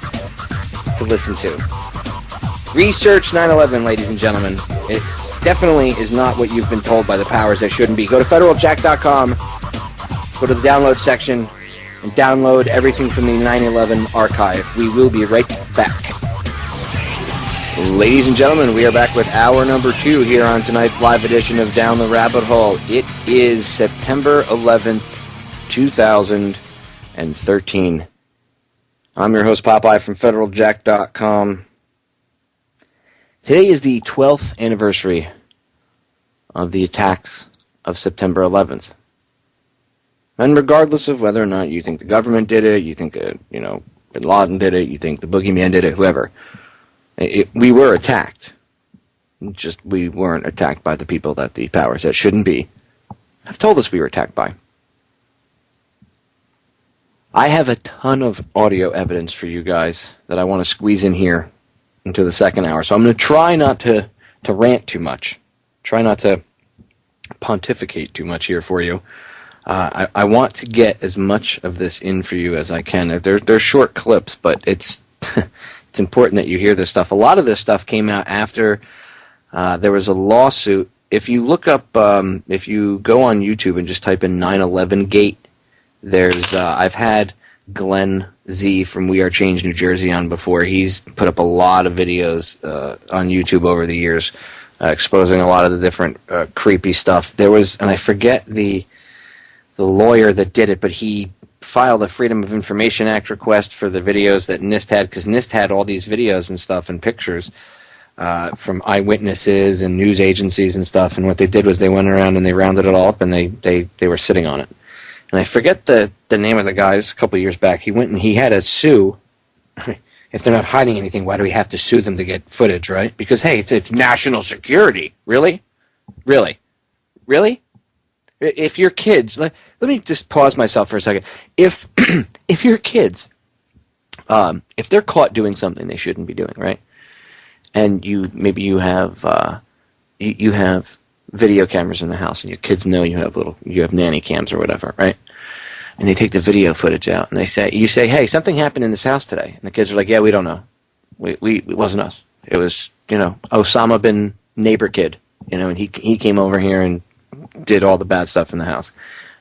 to listen to. Research 9/11, ladies and gentlemen. It definitely is not what you've been told by the powers that shouldn't be. Go to federaljack.com, go to the download section, and download everything from the 9/11 archive. We will be right back. Ladies and gentlemen, we are back with hour number 2 here on tonight's live edition of Down the Rabbit Hole. It is September 11th, 2013. I'm your host, Popeye, from federaljack.com. Today is the 12th anniversary of the attacks of September 11th. And regardless of whether or not you think the government did it, you think, Bin Laden did it, you think the boogeyman did it, whoever, we were attacked. Just we weren't attacked by the people that the powers that shouldn't be have told us we were attacked by. I have a ton of audio evidence for you guys that I want to squeeze in here into the second hour. So I'm going to try not to rant too much. Try not to pontificate too much here for you. I want to get as much of this in for you as I can. They're short clips, but it's it's important that you hear this stuff. A lot of this stuff came out after there was a lawsuit. If you look up, if you go on YouTube and just type in 9/11 Gate, there's I've had Glenn Z from We Are Change New Jersey on before. He's put up a lot of videos on YouTube over the years, exposing a lot of the different creepy stuff. There was, and I forget the lawyer that did it, but he filed a Freedom of Information Act request for the videos that NIST had, because NIST had all these videos and stuff and pictures. from eyewitnesses and news agencies and stuff. And what they did was they went around and they rounded it all up, and they were sitting on it. And I forget the name of the guys. A couple of years back, he went and he had to sue. If they're not hiding anything, why do we have to sue them to get footage, right? Because, hey, it's national security. Really? Really? Really? If your kids... Let me just pause myself for a second. If your kids, if they're caught doing something they shouldn't be doing, right? And you have video cameras in the house, and your kids know you have nanny cams or whatever, right? And they take the video footage out, and you say, hey, something happened in this house today. And the kids are like, yeah, we don't know. It wasn't us. It was, Osama bin neighbor kid, and he came over here and did all the bad stuff in the house.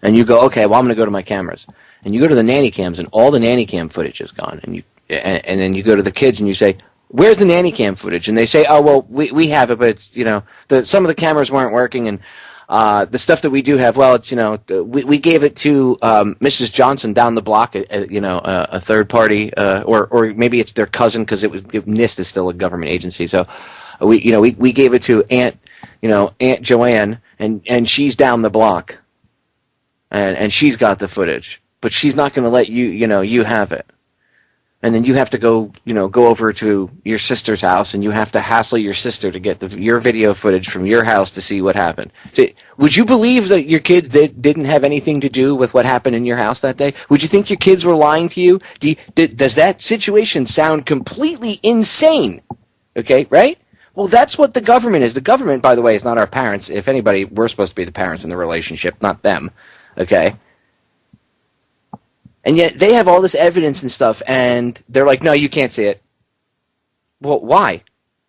And you go, okay, well, I'm going to go to my cameras. And you go to the nanny cams, and all the nanny cam footage is gone. And then you go to the kids, and you say, where's the nanny cam footage? And they say, oh, well, we have it, but it's, some of the cameras weren't working, and the stuff that we do have, well, it's, we gave it to Mrs. Johnson down the block, a third party, or maybe it's their cousin, because NIST is still a government agency. So we gave it to Aunt Joanne, and she's down the block, and she's got the footage, but she's not going to let you have it. And then you have to go over to your sister's house, and you have to hassle your sister to get your video footage from your house to see what happened. Would you believe that your kids didn't have anything to do with what happened in your house that day? Would you think your kids were lying to you? Does that situation sound completely insane? Okay, right? Well, that's what the government is. The government, by the way, is not our parents. If anybody, we're supposed to be the parents in the relationship, not them. Okay? And yet they have all this evidence and stuff, and they're like, no, you can't see it. Well, why?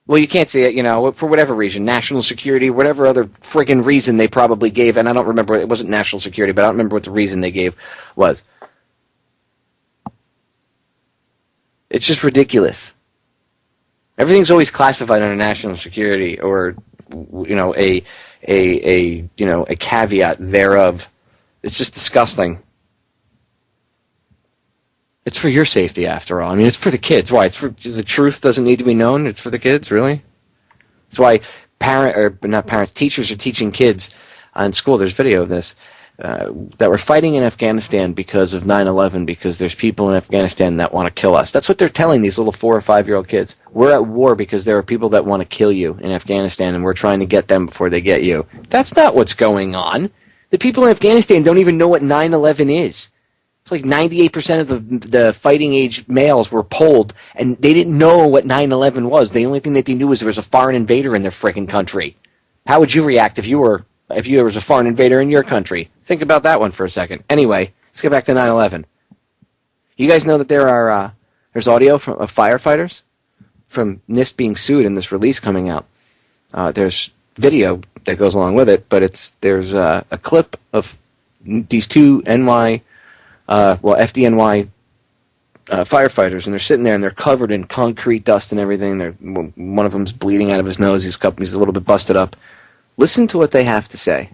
Well, you can't see it, for whatever reason, national security, whatever other friggin' reason they probably gave, and I don't remember, it wasn't national security, but I don't remember what the reason they gave was. It's just ridiculous. Everything's always classified under national security or, a caveat thereof. It's just disgusting. It's for your safety, after all. I mean, it's for the kids. Why? The truth doesn't need to be known. It's for the kids, really. That's why teachers are teaching kids in school. There's video of this that were fighting in Afghanistan because of 9/11. Because there's people in Afghanistan that want to kill us. That's what they're telling these little 4 or 5 year old kids. We're at war because there are people that want to kill you in Afghanistan, and we're trying to get them before they get you. That's not what's going on. The people in Afghanistan don't even know what 9/11 is. It's like 98% of the fighting age males were polled, and they didn't know what 9/11 was. The only thing that they knew was there was a foreign invader in their freaking country. How would you react if there was a foreign invader in your country? Think about that one for a second. Anyway, let's get back to 9/11. You guys know that there's audio of firefighters from NIST being sued and this release coming out. There's video that goes along with it, but there's a clip of these two FDNY firefighters, and they're sitting there, and they're covered in concrete dust and everything. One of them's bleeding out of his nose. He's a little bit busted up. Listen to what they have to say.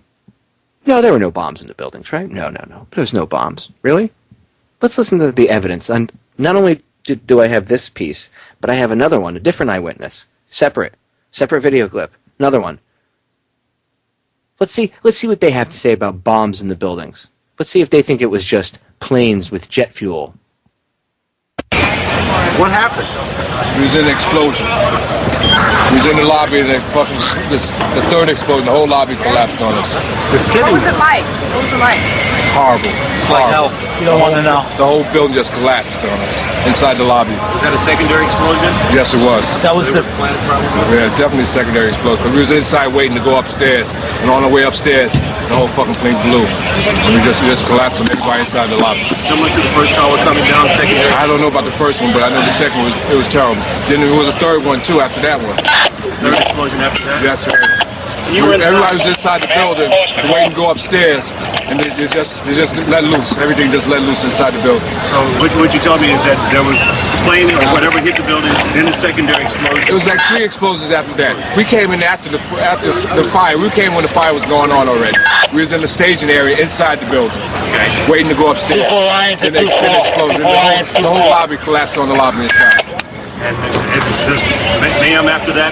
No, there were no bombs in the buildings, right? No. There's no bombs. Really? Let's listen to the evidence. And not only do I have this piece, but I have another one, a different eyewitness, separate video clip, another one. Let's see what they have to say about bombs in the buildings. Let's see if they think it was just planes with jet fuel. What happened? It was an explosion. He was in the lobby, and the third explosion, the whole lobby collapsed on us. What was it like? Horrible. It's like hell. You don't want to know. The whole building just collapsed on us inside the lobby. Was that a secondary explosion? Yes, it was. That was Yeah, definitely a secondary explosion. Because we was inside waiting to go upstairs, and on the way upstairs, the whole fucking plane blew. And we just collapsed on everybody inside the lobby. Similar to the first tower coming down, secondary? I don't know about the first one, but I know the second one was terrible. Then there was a third one too after that one. Third explosion after that? That's right. Everybody was inside the building, waiting to go upstairs, and they just let loose. Everything just let loose inside the building. So what you told me is that there was a plane or whatever hit the building, then a secondary explosion. It was like 3 explosions after that. We came in after the fire. We came when the fire was going on already. We was in the staging area inside the building, waiting to go upstairs. And they exploded. The whole lobby collapsed on the lobby inside. And this ma'am after that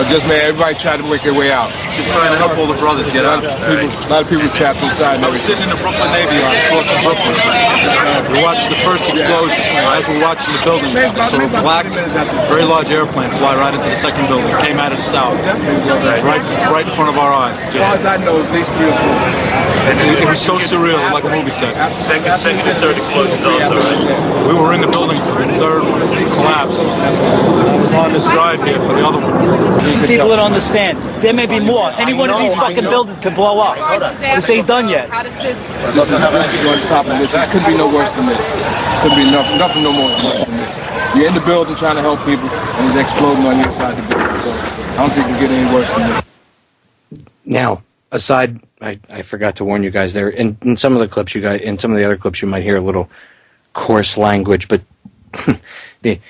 Just man, everybody tried to make their way out. Just trying to help all the brothers get out. A lot of people trapped inside. I was sitting in the Brooklyn Navy Yard, across from Brooklyn. We watched the first explosion. As we were watching the buildings, I saw a black, very large airplane fly right into the second building. It came out of the south, right in front of our eyes. As far as I know, at least 3 or 4. It was so surreal, like a movie set. Second and third explosions also, right? We were in the building for the third one. It collapsed. I was on this drive here for the other one. People don't understand. There may be more. Any one of these fucking buildings could blow up. This ain't done yet. How does this is on top of this. This could be no worse than this. Could be nothing no more worse than this. You're in the building trying to help people, and it's exploding on the inside the building. So I don't think it can get any worse than this. Now, aside, I forgot to warn you guys there. In some of the clips, in some of the other clips, you might hear a little coarse language, but they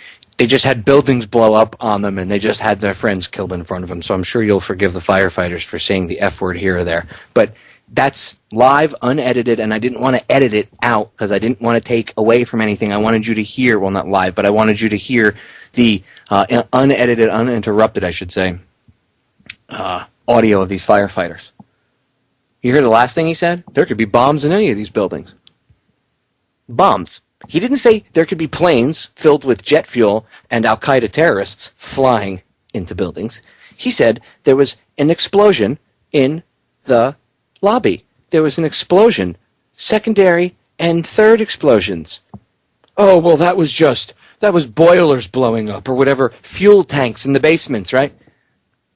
just had buildings blow up on them, and they just had their friends killed in front of them. So I'm sure you'll forgive the firefighters for saying the F word here or there. But that's live, unedited, and I didn't want to edit it out because I didn't want to take away from anything. I wanted you to hear, well, not live, but I wanted you to hear the unedited, uninterrupted, I should say, audio of these firefighters. You hear the last thing he said? There could be bombs in any of these buildings. Bombs. He didn't say there could be planes filled with jet fuel and Al-Qaeda terrorists flying into buildings. He said there was an explosion in the lobby. There was an explosion. Secondary and third explosions. Oh, well, that was boilers blowing up or whatever, fuel tanks in the basements, right?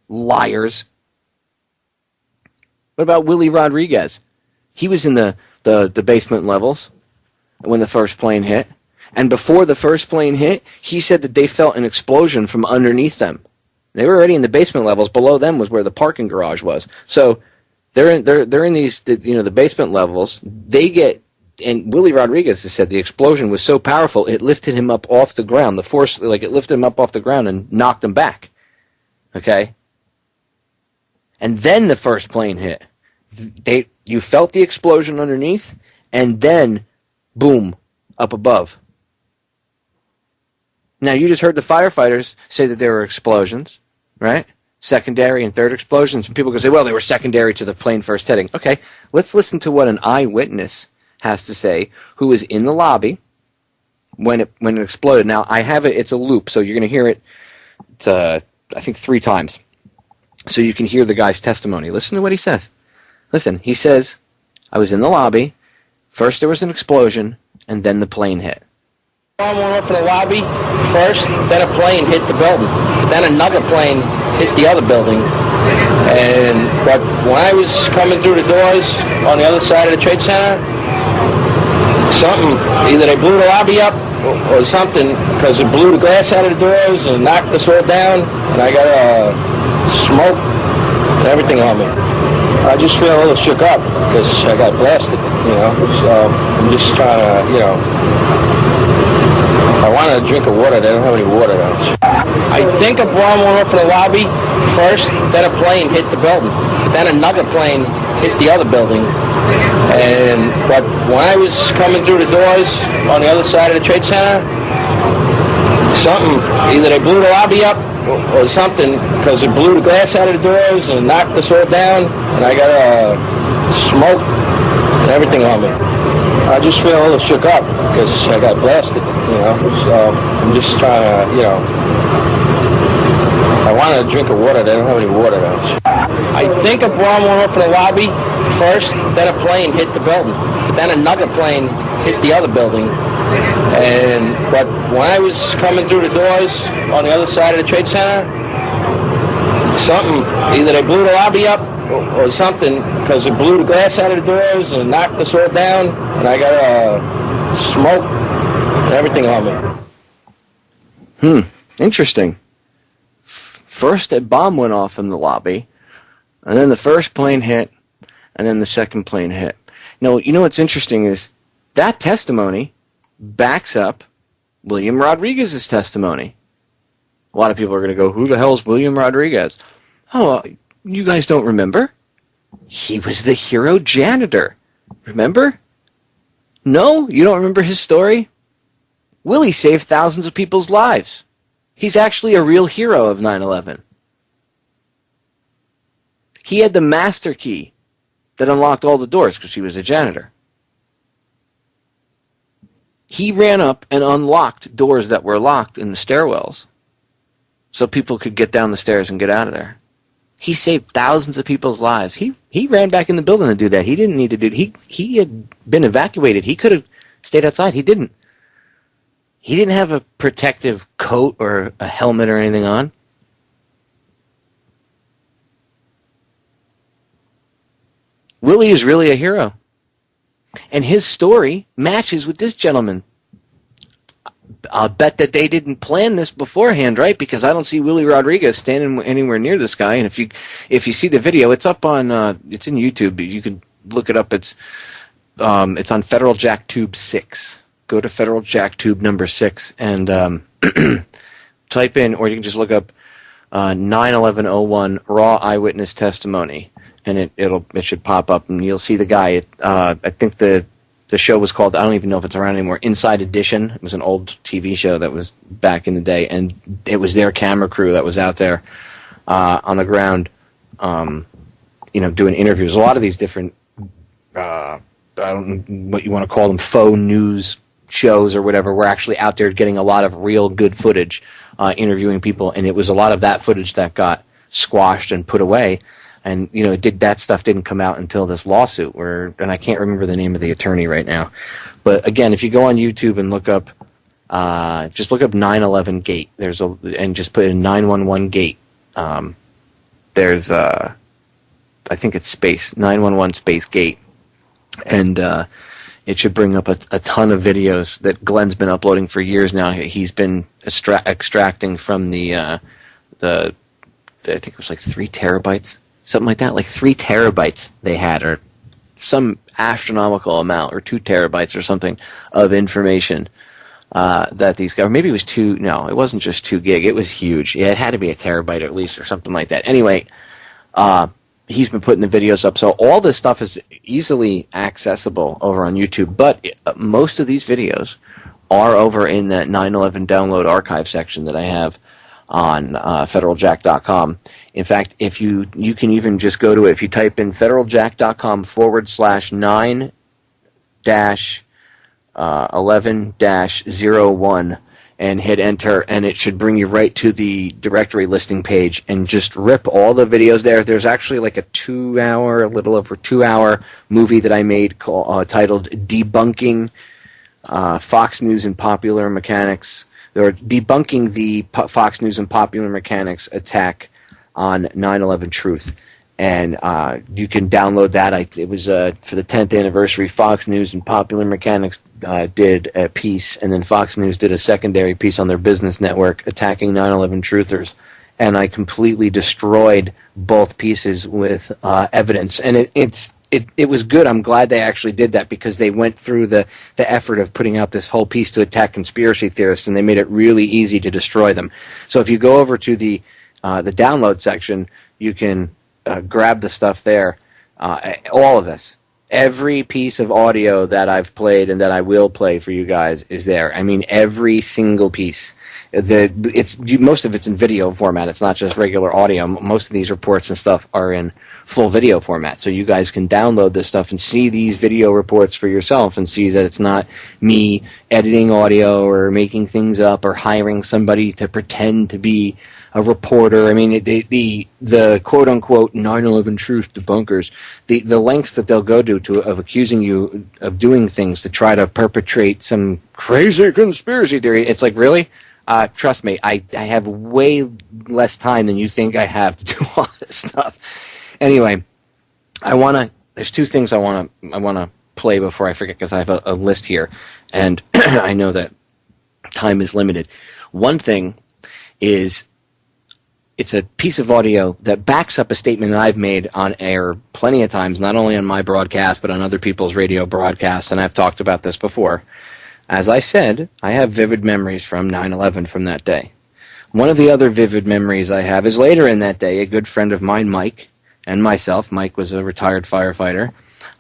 Liars. What about Willie Rodriguez? He was in the basement levels when the first plane hit. And before the first plane hit, he said that they felt an explosion from underneath them. They were already in the basement levels. Below them was where the parking garage was. So they're in these, the basement levels. They get, and Willie Rodriguez has said the explosion was so powerful it lifted him up off the ground. The force, like it lifted him up off the ground and knocked him back. Okay? And then the first plane hit. You felt the explosion underneath, and then boom, up above. Now, you just heard the firefighters say that there were explosions, right? Secondary and third explosions. And people can say, well, they were secondary to the plane first hitting. Okay, let's listen to what an eyewitness has to say who was in the lobby when it exploded. Now, I have it. It's a loop, so you're going to hear it, I think, 3 times. So you can hear the guy's testimony. Listen to what he says. Listen, he says, I was in the lobby. First there was an explosion, and then the plane hit. Bomb went off in the lobby first, then a plane hit the building. Then another plane hit the other building. But when I was coming through the doors on the other side of the Trade Center, either they blew the lobby up or something, because it blew the glass out of the doors and knocked us all down, and I got smoke and everything on me. I just feel a little shook up because I got blasted, so I'm just trying to, I wanted a drink of water. They don't have any water though. I think a bomb went off in the lobby first, then a plane hit the building. Then another plane hit the other building. But when I was coming through the doors on the other side of the Trade Center, either they blew the lobby up or something, because it blew the glass out of the doors and knocked us all down, and I got smoke and everything on me. I just feel a little shook up because I got blasted, so I'm just trying to, I wanted a drink of water. They don't have any water though. I think a bomb went off in the lobby first, then a plane hit the building. Then another plane hit the other building. But when I was coming through the doors on the other side of the Trade Center, either they blew the lobby up or something, because it blew the glass out of the doors and knocked us all down, and I got smoke and everything on me. Interesting. First a bomb went off in the lobby, and then the first plane hit, and then the second plane hit. Now, what's interesting is that testimony backs up William Rodriguez's testimony. A lot of people are going to go, who the hell is William Rodriguez? Oh, you guys don't remember? He was the hero janitor. Remember? No? You don't remember his story? Willie saved thousands of people's lives. He's actually a real hero of 9/11. He had the master key that unlocked all the doors because he was a janitor. He ran up and unlocked doors that were locked in the stairwells so people could get down the stairs and get out of there. He saved thousands of people's lives. He ran back in the building to do that. He didn't need to do it. He had been evacuated. He could have stayed outside. He didn't. He didn't have a protective coat or a helmet or anything on. Willie is really a hero. And his story matches with this gentleman. I'll bet that they didn't plan this beforehand, right? Because I don't see Willie Rodriguez standing anywhere near this guy. And if you see the video, it's up on it's in YouTube. You can look it up. It's on Federal Jack Tube 6. Go to Federal Jack Tube number 6 and type in, or you can just look up 9/11/01 raw eyewitness testimony, and it should pop up, and you'll see the guy. I think the show was called, I don't even know if it's around anymore, Inside Edition. It was an old TV show that was back in the day, and it was their camera crew that was out there on the ground, doing interviews. A lot of these different, I don't know what you want to call them, faux news shows or whatever, were actually out there getting a lot of real good footage, interviewing people, and it was a lot of that footage that got squashed and put away. And, that stuff didn't come out until this lawsuit, and I can't remember the name of the attorney right now. But again, if you go on YouTube and look up, just look up 9/11 Gate, and just put in 911 Gate. There's, I think it's space, 911 space Gate. And, it should bring up a ton of videos that Glenn's been uploading for years now. He's been extracting from I think it was like 3 terabytes. Something like that, like 3 terabytes they had, or some astronomical amount, or 2 terabytes or something of information that these guys, maybe it was 2, no, it wasn't just 2 gig, it was huge. Yeah, it had to be a terabyte at least, or something like that. Anyway, he's been putting the videos up, so all this stuff is easily accessible over on YouTube, but most of these videos are over in that 9/11 download archive section that I have on federaljack.com. In fact, if you can even just go to it, if you type in federaljack.com/9-11-01 and hit enter, and it should bring you right to the directory listing page, and just rip all the videos there. There's actually like a a little over 2-hour movie that I made titled Debunking Fox News and Popular Mechanics, or Debunking the Fox News and Popular Mechanics Attack on 9/11 Truth. And you can download that. It was for the 10th anniversary. Fox News and Popular Mechanics did a piece, and then Fox News did a secondary piece on their business network attacking 9/11 truthers. And I completely destroyed both pieces with evidence. And it was good. I'm glad they actually did that, because they went through the effort of putting out this whole piece to attack conspiracy theorists, and they made it really easy to destroy them. So if you go over to the download section, you can grab the stuff there. All of this. Every piece of audio that I've played and that I will play for you guys is there. I mean, every single piece. Most of it's in video format. It's not just regular audio. Most of these reports and stuff are in full video format. So you guys can download this stuff and see these video reports for yourself, and see that it's not me editing audio or making things up or hiring somebody to pretend to be a reporter. I mean, the quote-unquote 9/11 truth debunkers, the lengths that they'll go to of accusing you of doing things to try to perpetrate some crazy conspiracy theory. It's like, really? Trust me, I have way less time than you think I have to do all this stuff. Anyway, there's 2 things I want to play before I forget, because I have a list here, and I know that time is limited. One thing is, it's a piece of audio that backs up a statement that I've made on air plenty of times, not only on my broadcast, but on other people's radio broadcasts, and I've talked about this before. As I said, I have vivid memories from 9/11 from that day. One of the other vivid memories I have is later in that day, a good friend of mine, Mike, and myself. Mike was a retired firefighter,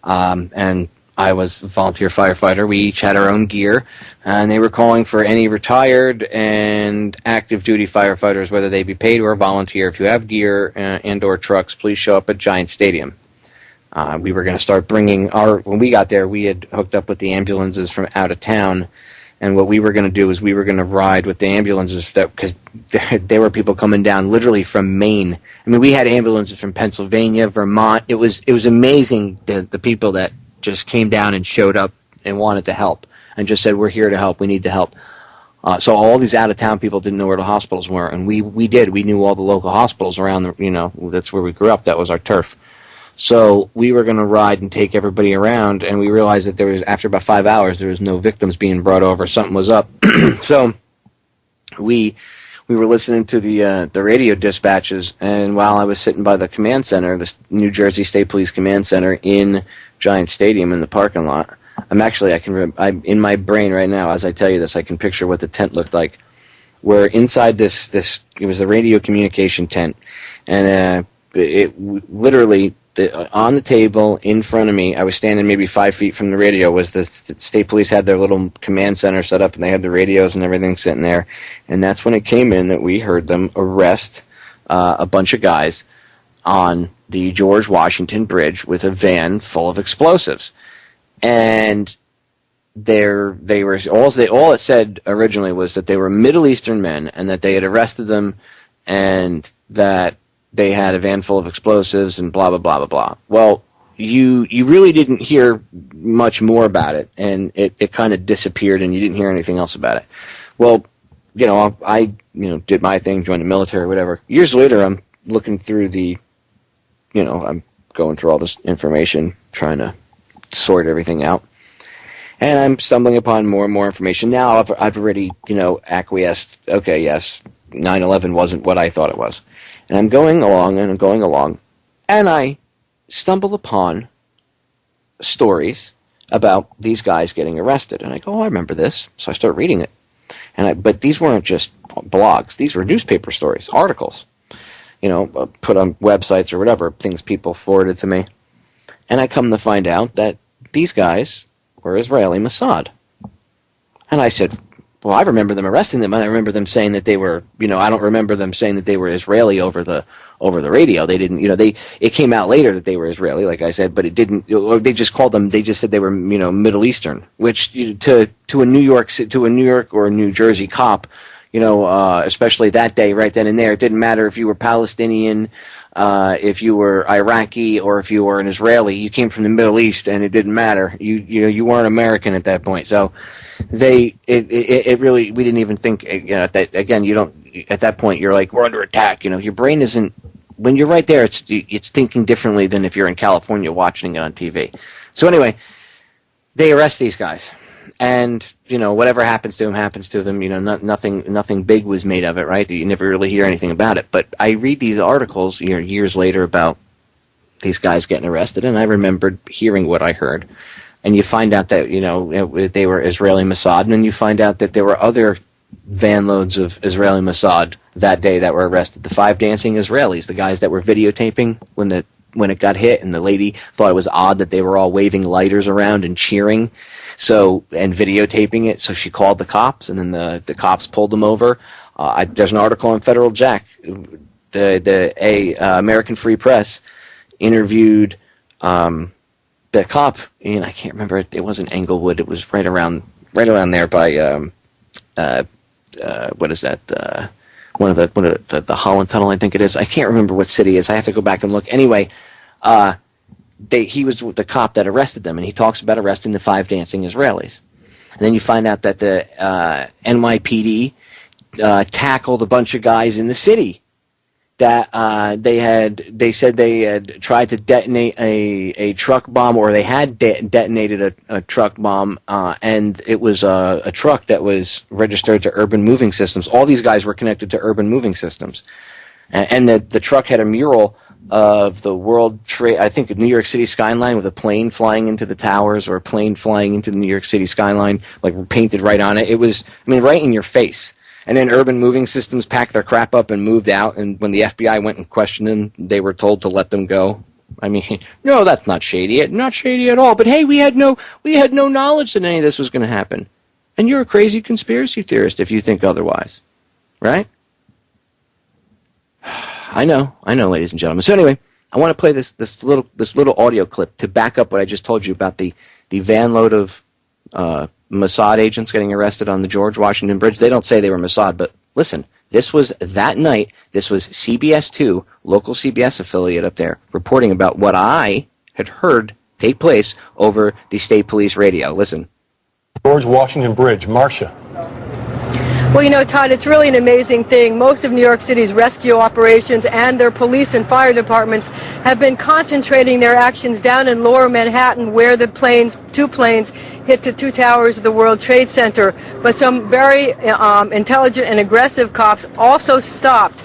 and I was a volunteer firefighter. We each had our own gear, and they were calling for any retired and active duty firefighters, whether they be paid or volunteer. If you have gear and or trucks, please show up at Giant Stadium. We were going to start bringing when we got there, we had hooked up with the ambulances from out of town, and what we were going to do is we were going to ride with the ambulances because there were people coming down literally from Maine. I mean, we had ambulances from Pennsylvania, Vermont. It was amazing, the people that just came down and showed up and wanted to help and just said, we're here to help, we need to help. So all these out-of-town people didn't know where the hospitals were, and we did. We knew all the local hospitals around, that's where we grew up. That was our turf. So we were going to ride and take everybody around, and we realized that after about 5 hours, there was no victims being brought over. Something was up. So we were listening to the radio dispatches, and while I was sitting by the command center, the New Jersey State Police Command Center in Giant Stadium in the parking lot, I'm in my brain right now, as I tell you this, I can picture what the tent looked like. We're inside this it was the radio communication tent, and it literally, on the table in front of me, I was standing maybe 5 feet from the radio, was the state police had their little command center set up, and they had the radios and everything sitting there. And that's when it came in that we heard them arrest a bunch of guys on the George Washington Bridge with a van full of explosives. And all it said originally was that they were Middle Eastern men and that they had arrested them and that they had a van full of explosives and blah, blah, blah, blah, blah. Well, you really didn't hear much more about it, and it kind of disappeared, and you didn't hear anything else about it. Well, I did my thing, joined the military, whatever. Years later, I'm looking through I'm going through all this information, trying to sort everything out. And I'm stumbling upon more and more information. Now I've already, acquiesced. Okay, yes, 9/11 wasn't what I thought it was. And I'm going along, and I stumble upon stories about these guys getting arrested. And I go, I remember this. So I start reading it. But these weren't just blogs. These were newspaper stories, articles, put on websites or whatever, things people forwarded to me. And I come to find out that these guys were Israeli Mossad. And I said, well, I remember them arresting them, and I remember them saying that they were, I don't remember them saying that they were Israeli over the radio. They didn't, it came out later that they were Israeli, like I said, but it didn't, or they just called them, they just said they were, Middle Eastern, which to a New York or a New Jersey cop, especially that day, right then and there, it didn't matter if you were Palestinian, if you were Iraqi, or if you were an Israeli. You came from the Middle East, and it didn't matter. You weren't American at that point. So it really, we didn't even think, at that point you're like, we're under attack. Your brain isn't, when you're right there, it's thinking differently than if you're in California watching it on TV. So anyway, they arrest these guys. And, whatever happens to them, nothing big was made of it, right? You never really hear anything about it. But I read these articles, years later about these guys getting arrested, and I remembered hearing what I heard. And you find out that, they were Israeli Mossad, and then you find out that there were other van loads of Israeli Mossad that day that were arrested. The 5 dancing Israelis, the guys that were videotaping when it got hit, and the lady thought it was odd that they were all waving lighters around and cheering. And videotaping it, so she called the cops, and then the cops pulled them over. There's an article on Federal Jack. The American Free Press interviewed the cop, and I can't remember. It wasn't Englewood. It was right around there by what is that? One of the Holland Tunnel, I think it is. I can't remember what city it is. I have to go back and look. Anyway, he was the cop that arrested them, and he talks about arresting the 5 dancing Israelis. And then you find out that the NYPD tackled a bunch of guys in the city that they said they had tried to detonate a truck bomb, or they had detonated a truck bomb, and it was a truck that was registered to Urban Moving Systems. All these guys were connected to Urban Moving Systems. And the truck had a mural of the World Trade, I think, New York City skyline, with a plane flying into the towers, or a plane flying into the New York City skyline, like painted right on it. It was, right in your face. And then Urban Moving Systems packed their crap up and moved out, and when the FBI went and questioned them, they were told to let them go. I mean, no, that's not shady. Not shady at all. But hey, we had no knowledge that any of this was going to happen. And you're a crazy conspiracy theorist if you think otherwise, right? I know, ladies and gentlemen. So anyway, I want to play this little audio clip to back up what I just told you about the van load of Mossad agents getting arrested on the George Washington Bridge. They don't say they were Mossad, but listen, this was that night. This was CBS 2, local CBS affiliate up there, reporting about what I had heard take place over the state police radio. Listen. George Washington Bridge, Marcia. Well, you know, Todd, it's really an amazing thing. Most of New York City's rescue operations and their police and fire departments have been concentrating their actions down in lower Manhattan, where the two planes hit the two towers of the World Trade Center. But some very intelligent and aggressive cops also stopped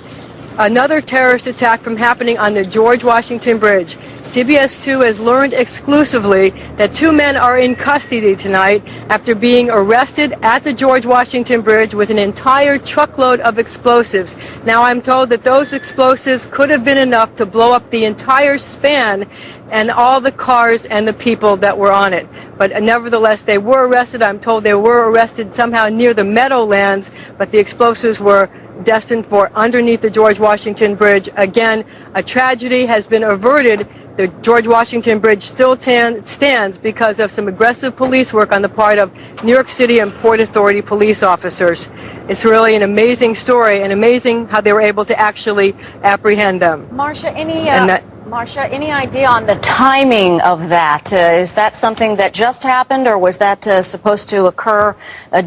another terrorist attack from happening on the George Washington Bridge. CBS 2 has learned exclusively that two men are in custody tonight after being arrested at the George Washington Bridge with an entire truckload of explosives. Now, I'm told that those explosives could have been enough to blow up the entire span and all the cars and the people that were on it. But nevertheless, they were arrested. I'm told they were arrested somehow near the Meadowlands, but the explosives were destined for underneath the George Washington Bridge. Again, a tragedy has been averted. The George Washington Bridge still stands because of some aggressive police work on the part of New York City and Port Authority police officers. It's really an amazing story, and amazing how they were able to actually apprehend them. Marcia, any idea on the timing of that? Is that something that just happened, or was that supposed to occur?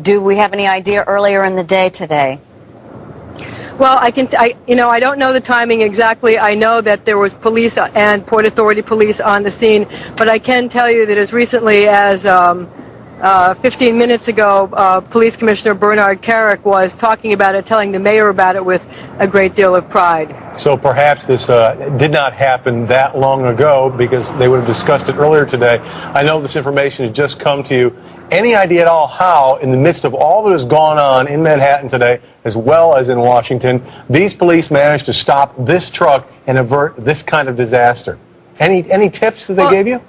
Do we have any idea earlier in the day today? Well, I don't know the timing exactly. I know that there was police and Port Authority police on the scene, but I can tell you that as recently as 15 minutes ago, Police Commissioner Bernard Carrick was talking about it, telling the mayor about it with a great deal of pride. So perhaps this did not happen that long ago, because they would have discussed it earlier today. I know this information has just come to you. Any idea at all how, in the midst of all that has gone on in Manhattan today, as well as in Washington, these police managed to stop this truck and avert this kind of disaster? Any tips that they gave you?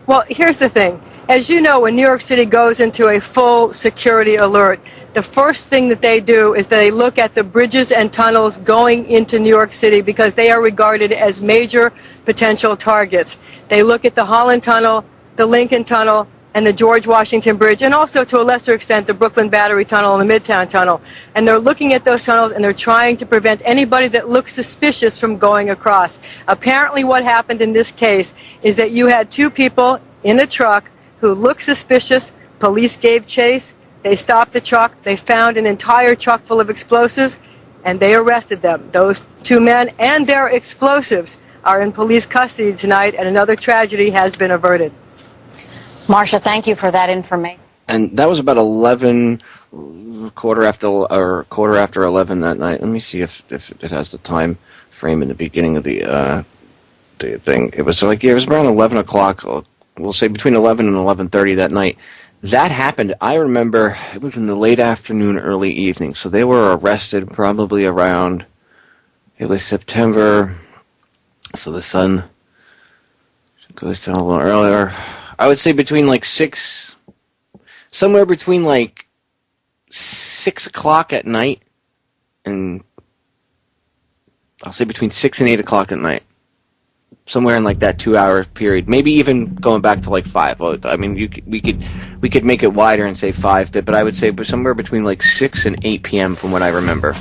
Well, here's the thing. As you know, when New York City goes into a full security alert, the first thing that they do is they look at the bridges and tunnels going into New York City, because they are regarded as major potential targets. They look at the Holland Tunnel, the Lincoln Tunnel, and the George Washington Bridge, and also to a lesser extent the Brooklyn Battery Tunnel and the Midtown Tunnel. And they're looking at those tunnels, and they're trying to prevent anybody that looks suspicious from going across. Apparently what happened in this case is that you had two people in a truck who looked suspicious. Police gave chase. They stopped the truck. They found an entire truck full of explosives, and they arrested them. Those two men and their explosives are in police custody tonight, and another tragedy has been averted. Marcia, thank you for that information. And that was about 11, quarter after 11 that night. Let me see if it has the time frame in the beginning of the thing. It was around 11 o'clock. We'll say between 11 and 11:30 that night. That happened. I remember it was in the late afternoon, early evening. So they were arrested probably around, it was September. So the sun goes down a little earlier. I would say between somewhere between 6 o'clock at night, and I'll say between 6 and 8 o'clock at night. Somewhere in that 2-hour period, maybe even going back to 5. I mean, we could make it wider and say 5, but I would say somewhere between 6 and 8 p.m. from what I remember.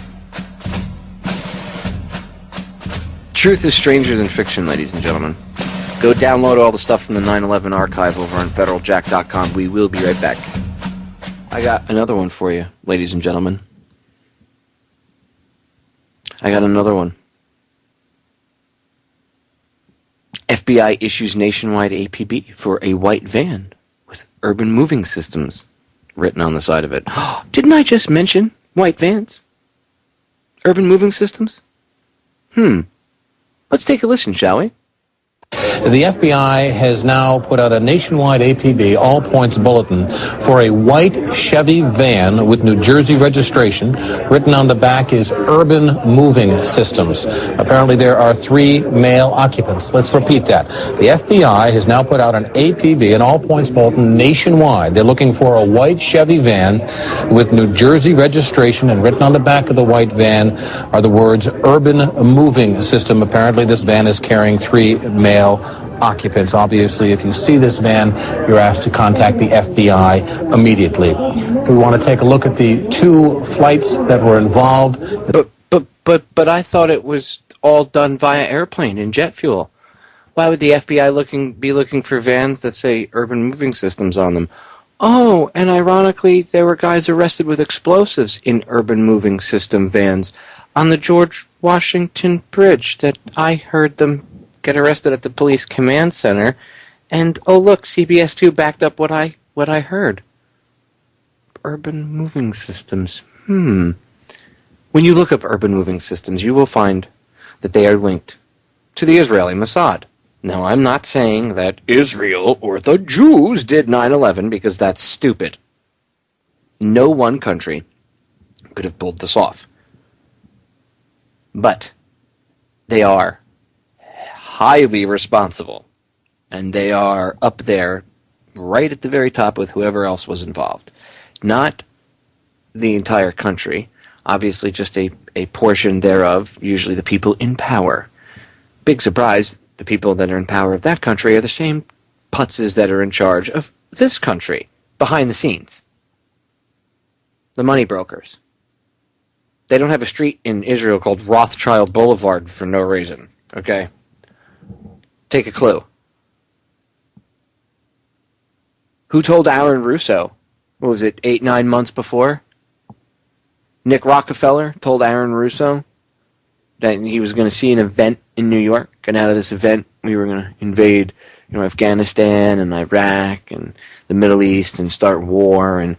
Truth is stranger than fiction, ladies and gentlemen. Go download all the stuff from the 9/11 archive over on federaljack.com. We will be right back. I got another one for you, ladies and gentlemen. I got another one. FBI issues nationwide APB for a white van with urban moving systems written on the side of it. Didn't I just mention white vans? Urban moving systems? Let's take a listen, shall we? The FBI has now put out a nationwide APB, all points bulletin, for a white Chevy van with New Jersey registration. Written on the back is Urban Moving Systems. Apparently there are 3 male occupants. Let's repeat that. The FBI has now put out an APB, an all points bulletin, nationwide. They're looking for a white Chevy van with New Jersey registration, and written on the back of the white van are the words Urban Moving System. Apparently this van is carrying 3 male occupants. Obviously, if you see this van, you're asked to contact the FBI immediately. We want to take a look at the 2 flights that were involved. But I thought it was all done via airplane and jet fuel. Why would the FBI be looking for vans that say Urban Moving Systems on them? Oh, and ironically, there were guys arrested with explosives in Urban Moving System vans on the George Washington Bridge that I heard them get arrested at the police command center, and oh look, CBS 2 backed up what I heard. Urban Moving Systems. When you look up Urban Moving Systems, you will find that they are linked to the Israeli Mossad. Now, I'm not saying that Israel or the Jews did 9/11 because that's stupid. No one country could have pulled this off. But they are highly responsible, and they are up there right at the very top with whoever else was involved. Not the entire country, obviously just a portion thereof, usually the people in power. Big surprise, the people that are in power of that country are the same putzes that are in charge of this country, behind the scenes. The money brokers. They don't have a street in Israel called Rothschild Boulevard for no reason, okay? Take a clue. Who told Aaron Russo? What was it, 8-9 months before? Nick Rockefeller told Aaron Russo that he was going to see an event in New York, and out of this event we were going to invade, Afghanistan and Iraq and the Middle East and start war, and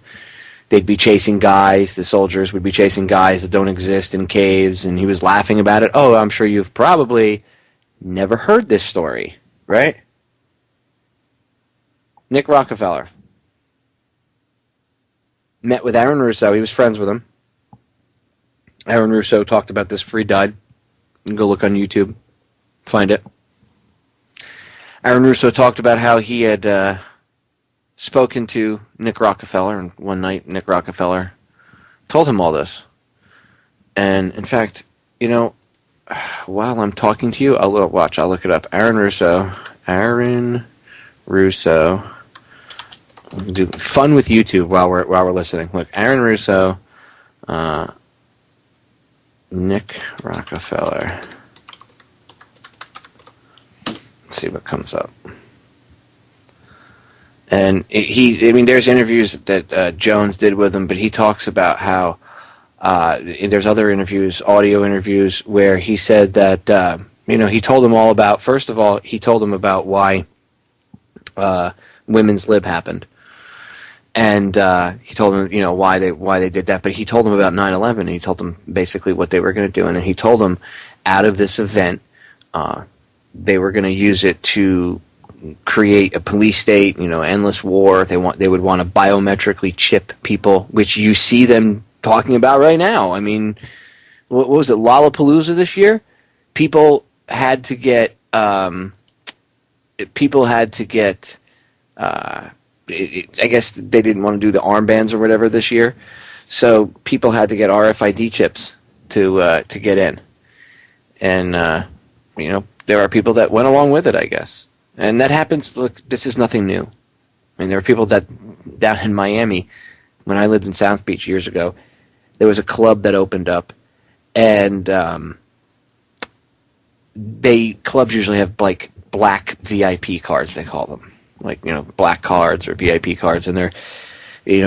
they'd be chasing guys, the soldiers would be chasing guys that don't exist in caves, and he was laughing about it. Oh, I'm sure you've probably never heard this story, right? Nick Rockefeller met with Aaron Russo. He was friends with him. Aaron Russo talked about this before he died. You can go look on YouTube. Find it. Aaron Russo talked about how he had spoken to Nick Rockefeller, and one night Nick Rockefeller told him all this. And, in fact, while I'm talking to you, I'll look it up. Aaron Russo. We'll do fun with YouTube while we're listening. Look, Aaron Russo, Nick Rockefeller. Let's see what comes up. And there's interviews that Jones did with him, but he talks about how there's other interviews, audio interviews, where he said that he told them all about. First of all, he told them about why women's lib happened, and he told them why they did that. But he told them about 9/11, and he told them basically what they were going to do, and then he told them out of this event, they were going to use it to create a police state, endless war. They would want to biometrically chip people, which you see them talking about right now. I mean, what was it, Lollapalooza this year? People had to get I guess they didn't want to do the armbands or whatever this year, so people had to get RFID chips to get in, and there are people that went along with it, I guess. And that happens. Look, this is nothing new. I mean, there were people that down in Miami, when I lived in South Beach years ago, there was a club that opened up, and clubs usually have like black VIP cards, they call them, like black cards or VIP cards, and they're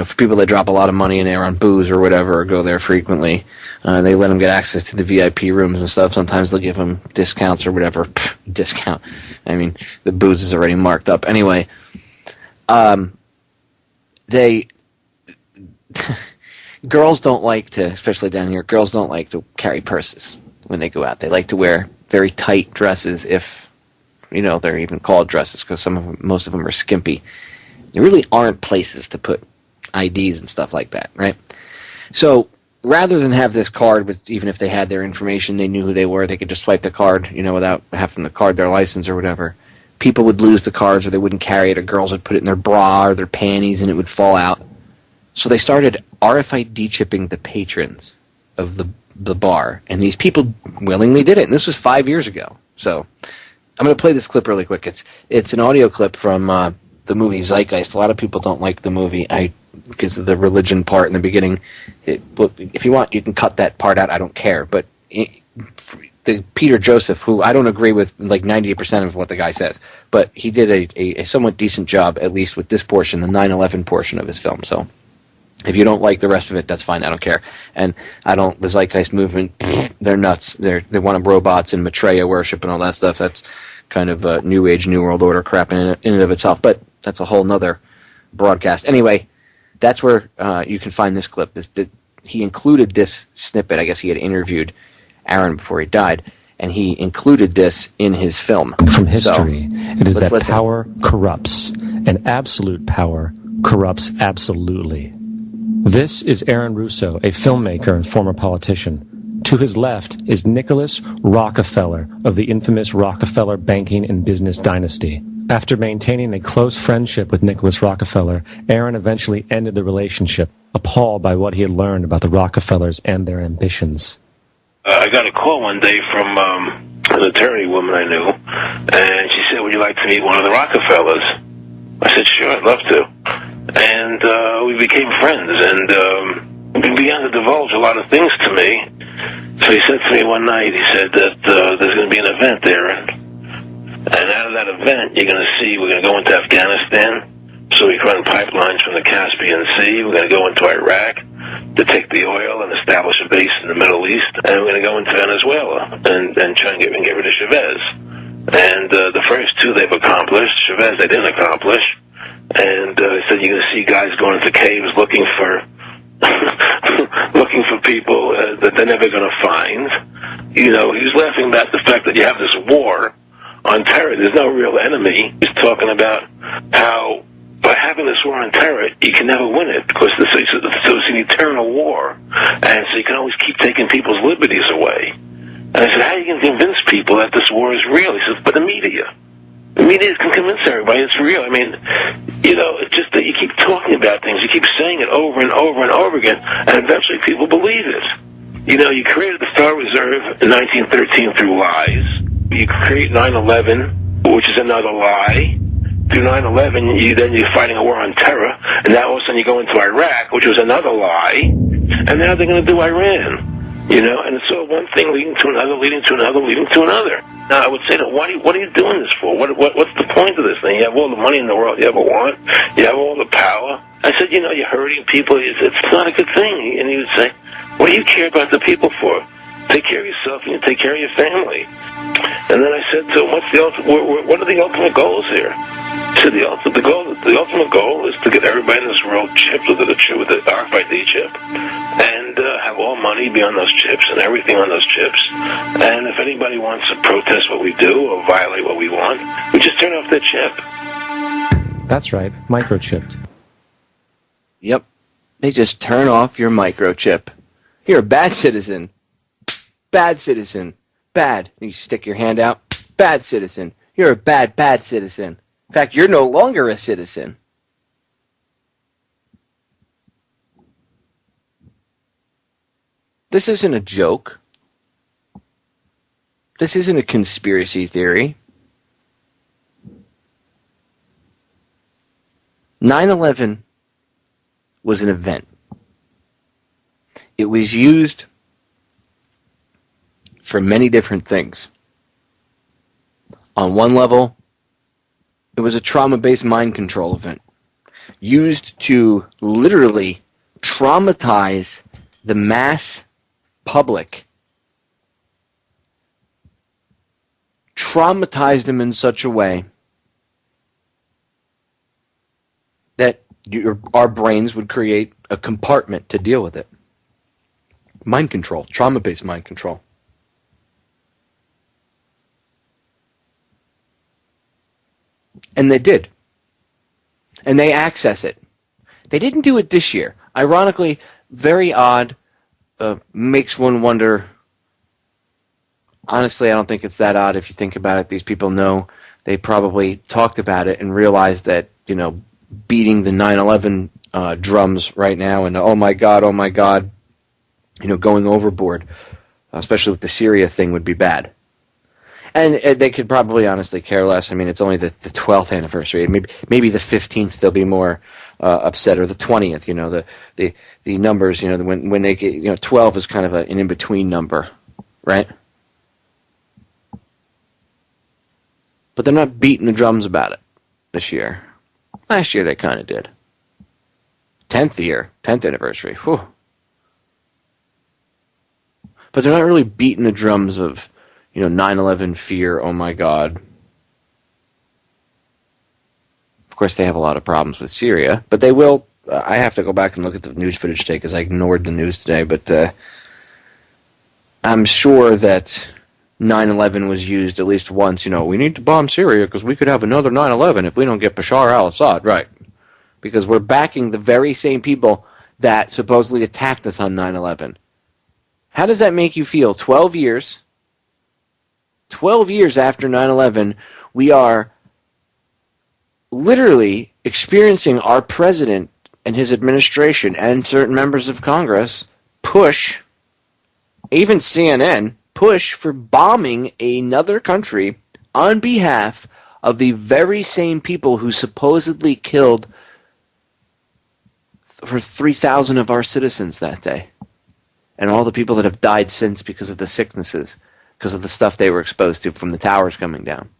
for people that drop a lot of money in there on booze or whatever, or go there frequently. They let them get access to the VIP rooms and stuff. Sometimes they'll give them discounts or whatever. Discount. I mean, the booze is already marked up. Anyway, girls don't like to, especially down here, girls don't like to carry purses when they go out. They like to wear very tight dresses if they're even called dresses because most of them are skimpy. There really aren't places to put IDs and stuff like that, right? So rather than have this card, but even if they had their information, they knew who they were, they could just swipe the card, without having to card their license or whatever. People would lose the cards, or they wouldn't carry it, or girls would put it in their bra or their panties and it would fall out. So they started RFID chipping the patrons of the bar, and these people willingly did it, and this was 5 years ago. So I'm going to play this clip really quick. It's an audio clip from the movie Zeitgeist. A lot of people don't like the movie because of the religion part in the beginning. If you want, you can cut that part out. I don't care. But Peter Joseph, who I don't agree with like 90% of what the guy says, but he did a somewhat decent job, at least with this portion, the 9/11 portion of his film. So if you don't like the rest of it, that's fine. I don't care. And the Zeitgeist movement, they're nuts. They want robots and Maitreya worship and all that stuff. That's kind of New Age, New World Order crap in and of itself. But that's a whole nother broadcast. Anyway, that's where you can find this clip. He included this snippet. I guess he had interviewed Aaron before he died, and he included this in his film. From history, it is that listen. Power corrupts, and absolute power corrupts absolutely. This is Aaron Russo, a filmmaker and former politician. To his left is Nicholas Rockefeller of the infamous Rockefeller banking and business dynasty. After maintaining a close friendship with Nicholas Rockefeller, Aaron eventually ended the relationship, appalled by what he had learned about the Rockefellers and their ambitions. I got a call one day from an attorney woman I knew, and she said, "Would you like to meet one of the Rockefellers?" I said, "Sure, I'd love to." And we became friends, and he began to divulge a lot of things to me. So he said to me one night, he said that there's going to be an event there, and out of that event, we're going to go into Afghanistan, so we can run pipelines from the Caspian Sea. We're going to go into Iraq to take the oil and establish a base in the Middle East, and we're going to go into Venezuela and try and get rid of Chavez. And the first two they've accomplished. Chavez they didn't accomplish. And he said you're going to see guys going into caves looking for looking for people that they're never going to find. He was laughing about the fact that you have this war on terror. There's no real enemy. He's talking about how by having this war on terror, you can never win it because it's an eternal war. And so you can always keep taking people's liberties away. And I said, how are you going to convince people that this war is real? He says, but the media. The media can convince everybody it's real. I mean, it's just that you keep talking about things. You keep saying it over and over and over again, and eventually people believe it. You created the Federal Reserve in 1913 through lies. You create 9/11, which is another lie. Through 9/11, you're fighting a war on terror, and now all of a sudden you go into Iraq, which was another lie, and now they're going to do Iran. And it's all one thing leading to another, leading to another, leading to another. Now, I would say, what are you doing this for? What's the point of this thing? You have all the money in the world you ever want. You have all the power. I said, you're hurting people. It's not a good thing. And he would say, what do you care about the people for? Take care of yourself and you take care of your family. And then I said to him, what are the ultimate goals here? He said, the ultimate goal is to get everybody in this world chipped with the RFID chip and have all money be on those chips and everything on those chips. And if anybody wants to protest what we do or violate what we want, we just turn off their chip. That's right, microchipped. Yep. They just turn off your microchip. You're a bad citizen. Bad citizen. Bad. You stick your hand out. Bad citizen. You're a bad, bad citizen. In fact, you're no longer a citizen. This isn't a joke. This isn't a conspiracy theory. 9/11 was an event. It was used for many different things. On one level, it was a trauma-based mind control event used to literally traumatize the mass public. Traumatize them in such a way that our brains would create a compartment to deal with it. Mind control, trauma-based mind control. And they did. And they access it. They didn't do it this year. Ironically, very odd. Makes one wonder. Honestly, I don't think it's that odd if you think about it. These people know. They probably talked about it and realized that, beating the 9/11 drums right now and oh my God, going overboard, especially with the Syria thing, would be bad. And they could probably honestly care less. I mean, it's only the 12th anniversary. Maybe the 15th they'll be more upset, or the 20th. The numbers. When they get 12 is kind of an in between number, right? But they're not beating the drums about it this year. Last year they kind of did. 10th anniversary. Whew. But they're not really beating the drums of 9/11 fear, oh my God. Of course, they have a lot of problems with Syria, but they will. I have to go back and look at the news footage today because I ignored the news today, but I'm sure that 9/11 was used at least once. We need to bomb Syria because we could have another 9/11 if we don't get Bashar al-Assad, right? Because we're backing the very same people that supposedly attacked us on 9/11. How does that make you feel? 12 years after 9/11, we are literally experiencing our president and his administration and certain members of Congress push, even CNN, push for bombing another country on behalf of the very same people who supposedly killed for 3,000 of our citizens that day. And all the people that have died since because of the sicknesses, because of the stuff they were exposed to from the towers coming down.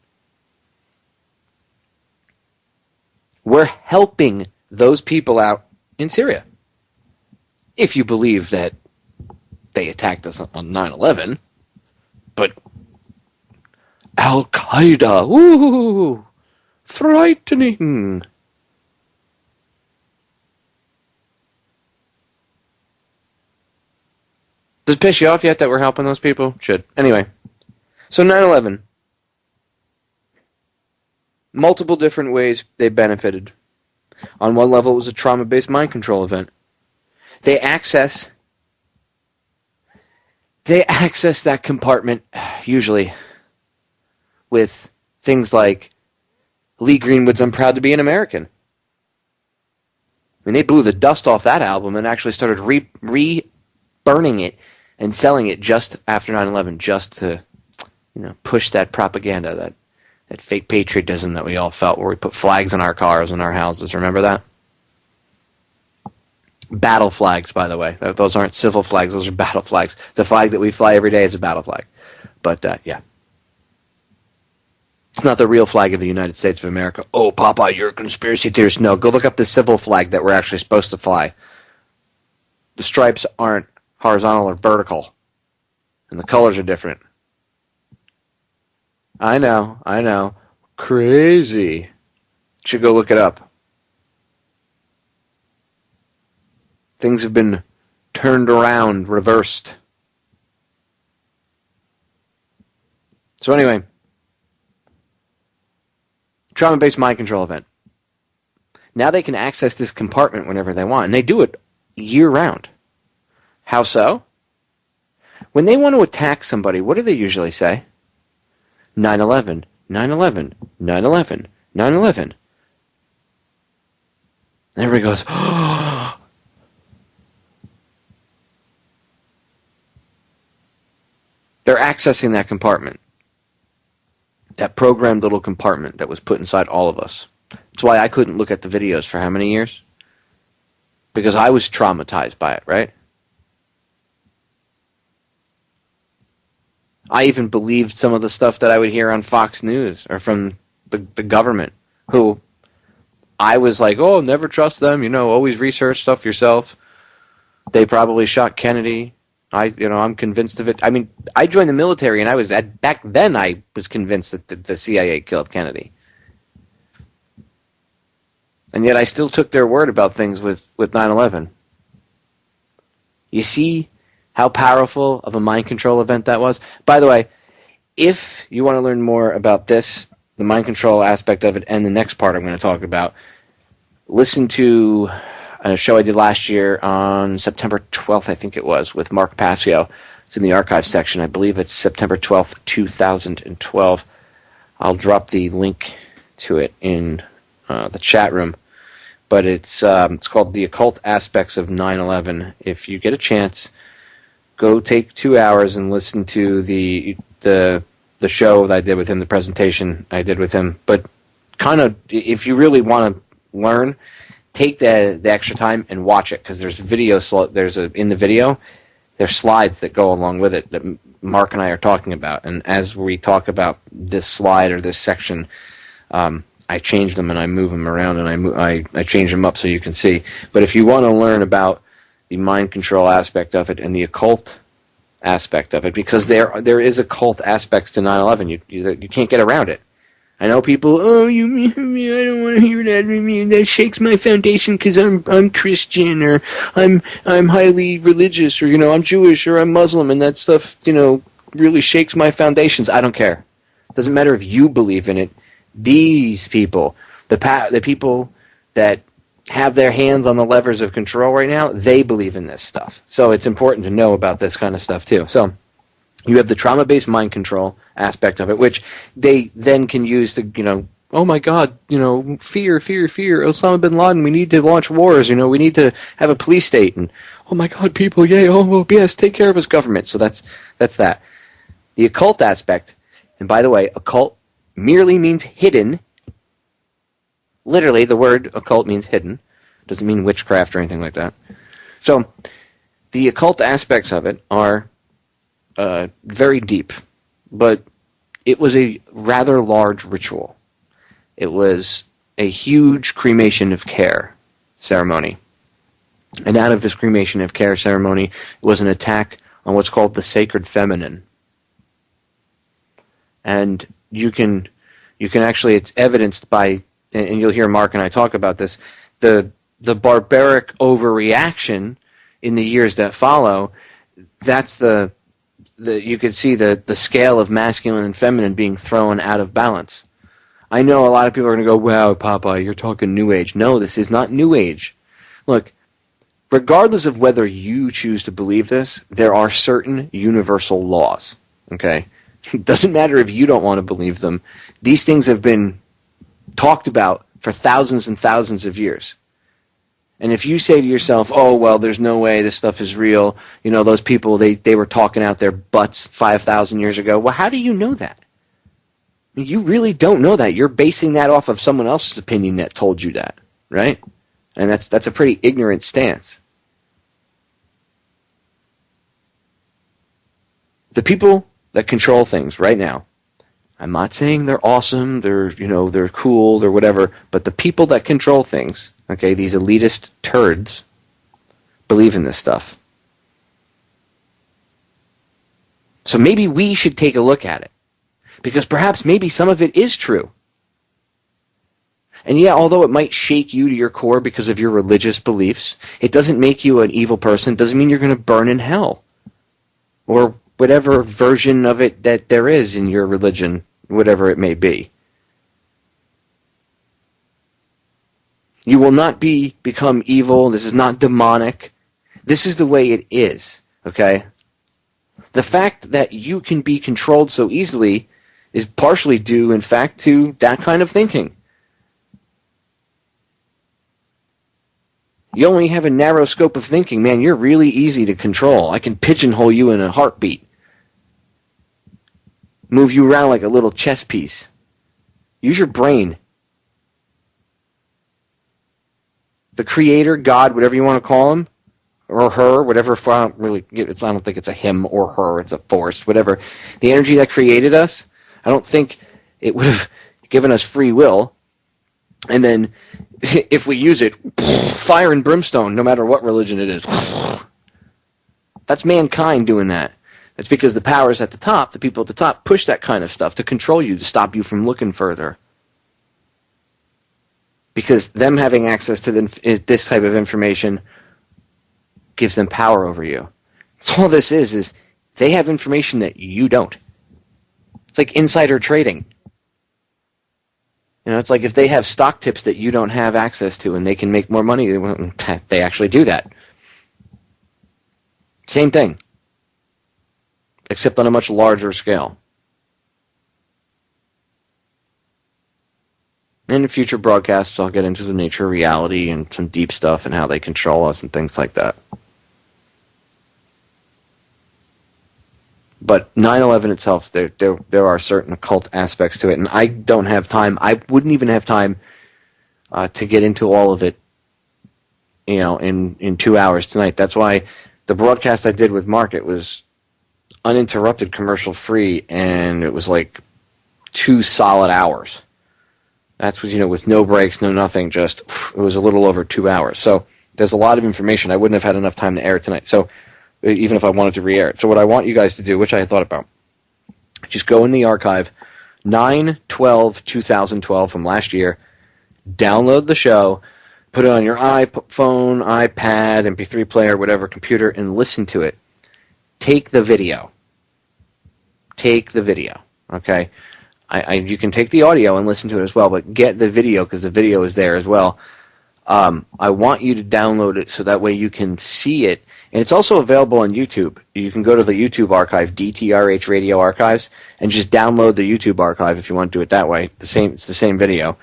We're helping those people out in Syria. If you believe that they attacked us on 9/11, but Al-Qaeda, woo, frightening. Does it piss you off yet that we're helping those people? Should. Anyway, so 9/11. Multiple different ways they benefited. On one level, it was a trauma-based mind control event. They access that compartment, usually, with things like Lee Greenwood's I'm Proud to Be an American. I mean, they blew the dust off that album and actually started re-burning it and selling it just after 9/11, just to, push that propaganda, that fake patriotism that we all felt, where we put flags on our cars and our houses. Remember that? Battle flags, by the way. Those aren't civil flags, those are battle flags. The flag that we fly every day is a battle flag. But, yeah. It's not the real flag of the United States of America. Oh, Popeye, you're a conspiracy theorist. No, go look up the civil flag that we're actually supposed to fly. The stripes aren't horizontal or vertical. And the colors are different. I know. Crazy. Should go look it up. Things have been turned around, reversed. So anyway, trauma-based mind control event. Now they can access this compartment whenever they want, and they do it year-round. How so? When they want to attack somebody, what do they usually say? 9/11, 9/11, 9/11, 9/11. And everybody goes, oh. They're accessing that compartment. That programmed little compartment that was put inside all of us. That's why I couldn't look at the videos for how many years? Because I was traumatized by it, right? I even believed some of the stuff that I would hear on Fox News or from the government, who I was like, oh, never trust them, always research stuff yourself. They probably shot Kennedy. I'm convinced of it. I mean, I joined the military, and back then I was convinced that the CIA killed Kennedy. And yet I still took their word about things with 9/11. You see how powerful of a mind control event that was? By the way, if you want to learn more about this the mind control aspect of it, and the next part I'm going to talk about, listen to a show I did last year on September 12th, I think it was, with Mark Passio. It's in the archive section. I believe it's September 12th, 2012. I'll drop the link to it in the chat room. But it's called The Occult Aspects of 9/11. If you get a chance, go take 2 hours and listen to the show that I did with him, the presentation I did with him. But kind of, if you really want to learn, take the extra time and watch it, because there's in the video, there's slides that go along with it that Mark and I are talking about. And as we talk about this slide or this section, I change them and I move them around, and I change them up so you can see. But if you want to learn about the mind control aspect of it and the occult aspect of it, because there is occult aspects to 9/11, you can't get around it. I know people, I don't want to hear that. That shakes my foundation because I'm Christian, or I'm highly religious, or I'm Jewish, or I'm Muslim, and that stuff really shakes my foundations. I don't care. Doesn't matter if you believe in it. These people, the people that have their hands on the levers of control right now, they believe in this stuff. So it's important to know about this kind of stuff too. So you have the trauma-based mind control aspect of it, which they then can use to, oh my God, fear, Osama bin Laden, we need to launch wars, we need to have a police state, and oh my God, people, yay, oh well, yes, take care of his government. So that's that. The occult aspect, and by the way, occult merely means hidden. Literally, the word occult means hidden. Doesn't mean witchcraft or anything like that. So, the occult aspects of it are very deep, but it was a rather large ritual. It was a huge cremation of care ceremony. And out of this cremation of care ceremony was an attack on what's called the sacred feminine. And you can actually, it's evidenced by, and you'll hear Mark and I talk about this, the barbaric overreaction in the years that follow. That's you can see the scale of masculine and feminine being thrown out of balance. I know a lot of people are going to go, wow, Popeye, you're talking New Age. No, this is not New Age. Look, regardless of whether you choose to believe this, there are certain universal laws, okay? It doesn't matter if you don't want to believe them. These things have been talked about for thousands and thousands of years. And if you say to yourself, oh, well, there's no way this stuff is real, those people, they were talking out their butts 5,000 years ago, well, how do you know that? You really don't know that. You're basing that off of someone else's opinion that told you that, right? And that's a pretty ignorant stance. The people that control things right now, I'm not saying they're awesome, they're cool, they're whatever, but the people that control things, okay, these elitist turds, believe in this stuff. So maybe we should take a look at it, because perhaps maybe some of it is true. And yeah, although it might shake you to your core because of your religious beliefs, it doesn't make you an evil person, doesn't mean you're going to burn in hell. Or whatever version of it that there is in your religion, whatever it may be. You will not become evil. This is not demonic. This is the way it is, okay? The fact that you can be controlled so easily is partially due, in fact, to that kind of thinking. You only have a narrow scope of thinking, man, you're really easy to control. I can pigeonhole you in a heartbeat. Move you around like a little chess piece. Use your brain. The creator, God, whatever you want to call him, or her, whatever, I don't think it's a him or her, it's a force, whatever. The energy that created us, I don't think it would have given us free will. And then, if we use it, fire and brimstone, no matter what religion it is. That's mankind doing that. It's because the powers at the top, the people at the top, push that kind of stuff to control you, to stop you from looking further. Because them having access to this type of information gives them power over you. So all this is they have information that you don't. It's like insider trading. You know, it's like if they have stock tips that you don't have access to and they can make more money, they actually do that. Same thing, except on a much larger scale. In future broadcasts, I'll get into the nature of reality and some deep stuff and how they control us and things like that. But 9/11 itself, there are certain occult aspects to it, and I don't have time. I wouldn't even have time to get into all of it, you know, in 2 hours tonight. That's why the broadcast I did with Mark, it was uninterrupted, commercial free, and it was like 2 solid hours. That's was, you know, with no breaks, no nothing. Just it was a little over 2 hours. So there's a lot of information. I wouldn't have had enough time to air it tonight. So even if I wanted to re-air it. So what I want you guys to do, which I had thought about, just go in the archive, 9/12/2012 from last year, download the show, put it on your iPhone, iPad, MP3 player, whatever, computer, and listen to it. Take the video. Take the video, okay? You can take the audio and listen to it as well, but get the video because the video is there as well. I want you to download it so that way you can see it. And it's also available on YouTube. You can go to the YouTube archive, DTRH Radio Archives, and just download the YouTube archive if you want to do it that way. It's the same video.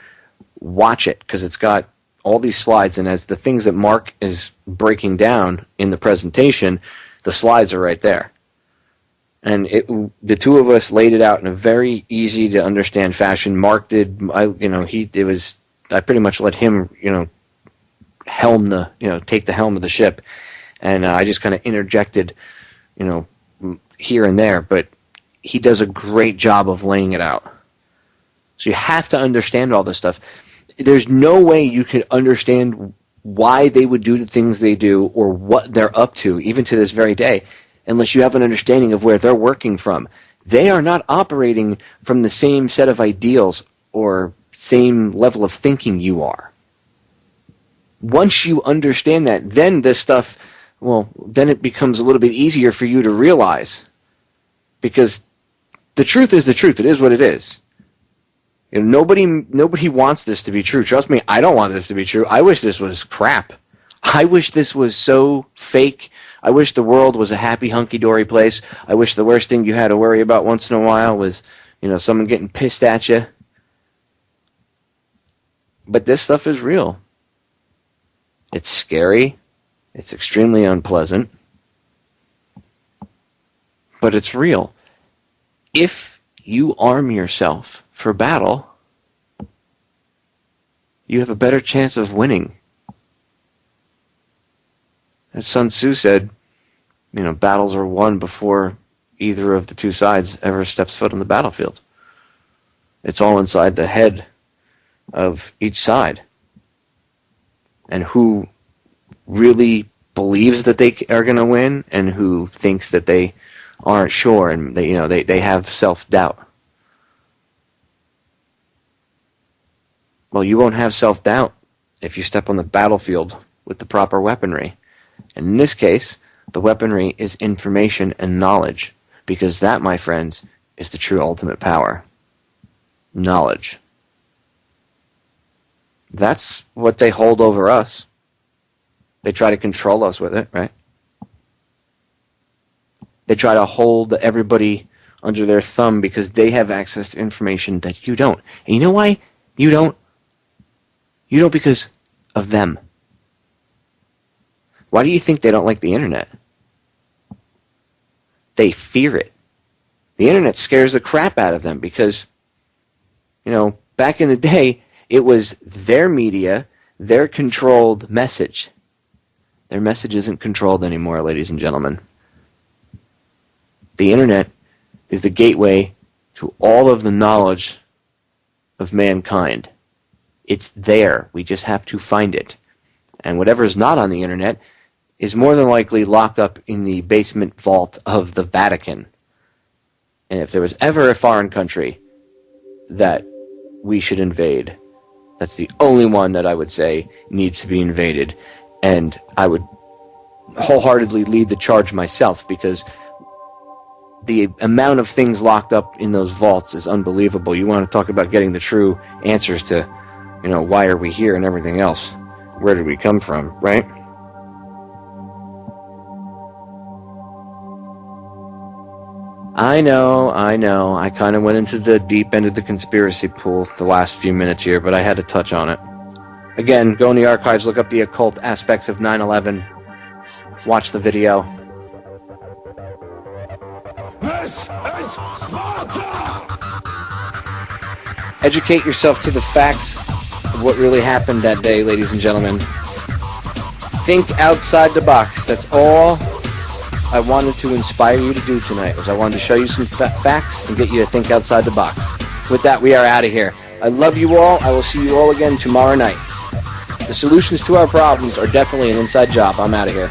Watch it because it's got all these slides, and as the things that Mark is breaking down in the presentation, the slides are right there. And the two of us laid it out in a very easy to understand fashion. Mark did, I pretty much let him, take the helm of the ship. And I just kind of interjected, here and there. But he does a great job of laying it out. So you have to understand all this stuff. There's no way you could understand why they would do the things they do or what they're up to, even to this very day, unless you have an understanding of where they're working from. They are not operating from the same set of ideals or same level of thinking you are. Once you understand that, then this stuff, then it becomes a little bit easier for you to realize. Because the truth is the truth. It is what it is. Nobody wants this to be true. Trust me, I don't want this to be true. I wish this was crap. I wish this was so fake. I wish the world was a happy, hunky-dory place. I wish the worst thing you had to worry about once in a while was, someone getting pissed at you. But this stuff is real. It's scary. It's extremely unpleasant. But it's real. If you arm yourself for battle, you have a better chance of winning. As Sun Tzu said, battles are won before either of the two sides ever steps foot on the battlefield. It's all inside the head of each side. And who really believes that they are going to win and who thinks that they aren't sure and they have self-doubt. Well, you won't have self-doubt if you step on the battlefield with the proper weaponry. And in this case, the weaponry is information and knowledge, because that, my friends, is the true ultimate power. Knowledge. That's what they hold over us. They try to control us with it, right? They try to hold everybody under their thumb because they have access to information that you don't. And you know why you don't? You don't because of them. Why do you think they don't like the internet? They fear it. The internet scares the crap out of them because, back in the day, it was their media, their controlled message. Their message isn't controlled anymore, ladies and gentlemen. The internet is the gateway to all of the knowledge of mankind. It's there. We just have to find it. And whatever is not on the internet is more than likely locked up in the basement vault of the Vatican. And if there was ever a foreign country that we should invade, that's the only one that I would say needs to be invaded. And I would wholeheartedly lead the charge myself, because the amount of things locked up in those vaults is unbelievable. You want to talk about getting the true answers to, why are we here and everything else? Where did we come from, right? I know. I kind of went into the deep end of the conspiracy pool the last few minutes here, but I had to touch on it. Again, go in the archives, look up the occult aspects of 9/11, watch the video. This is Sparta! Educate yourself to the facts of what really happened that day, ladies and gentlemen. Think outside the box. That's all I wanted to inspire you to do tonight, was I wanted to show you some facts and get you to think outside the box. With that, we are out of here. I love you all. I will see you all again tomorrow night. The solutions to our problems are definitely an inside job. I'm out of here.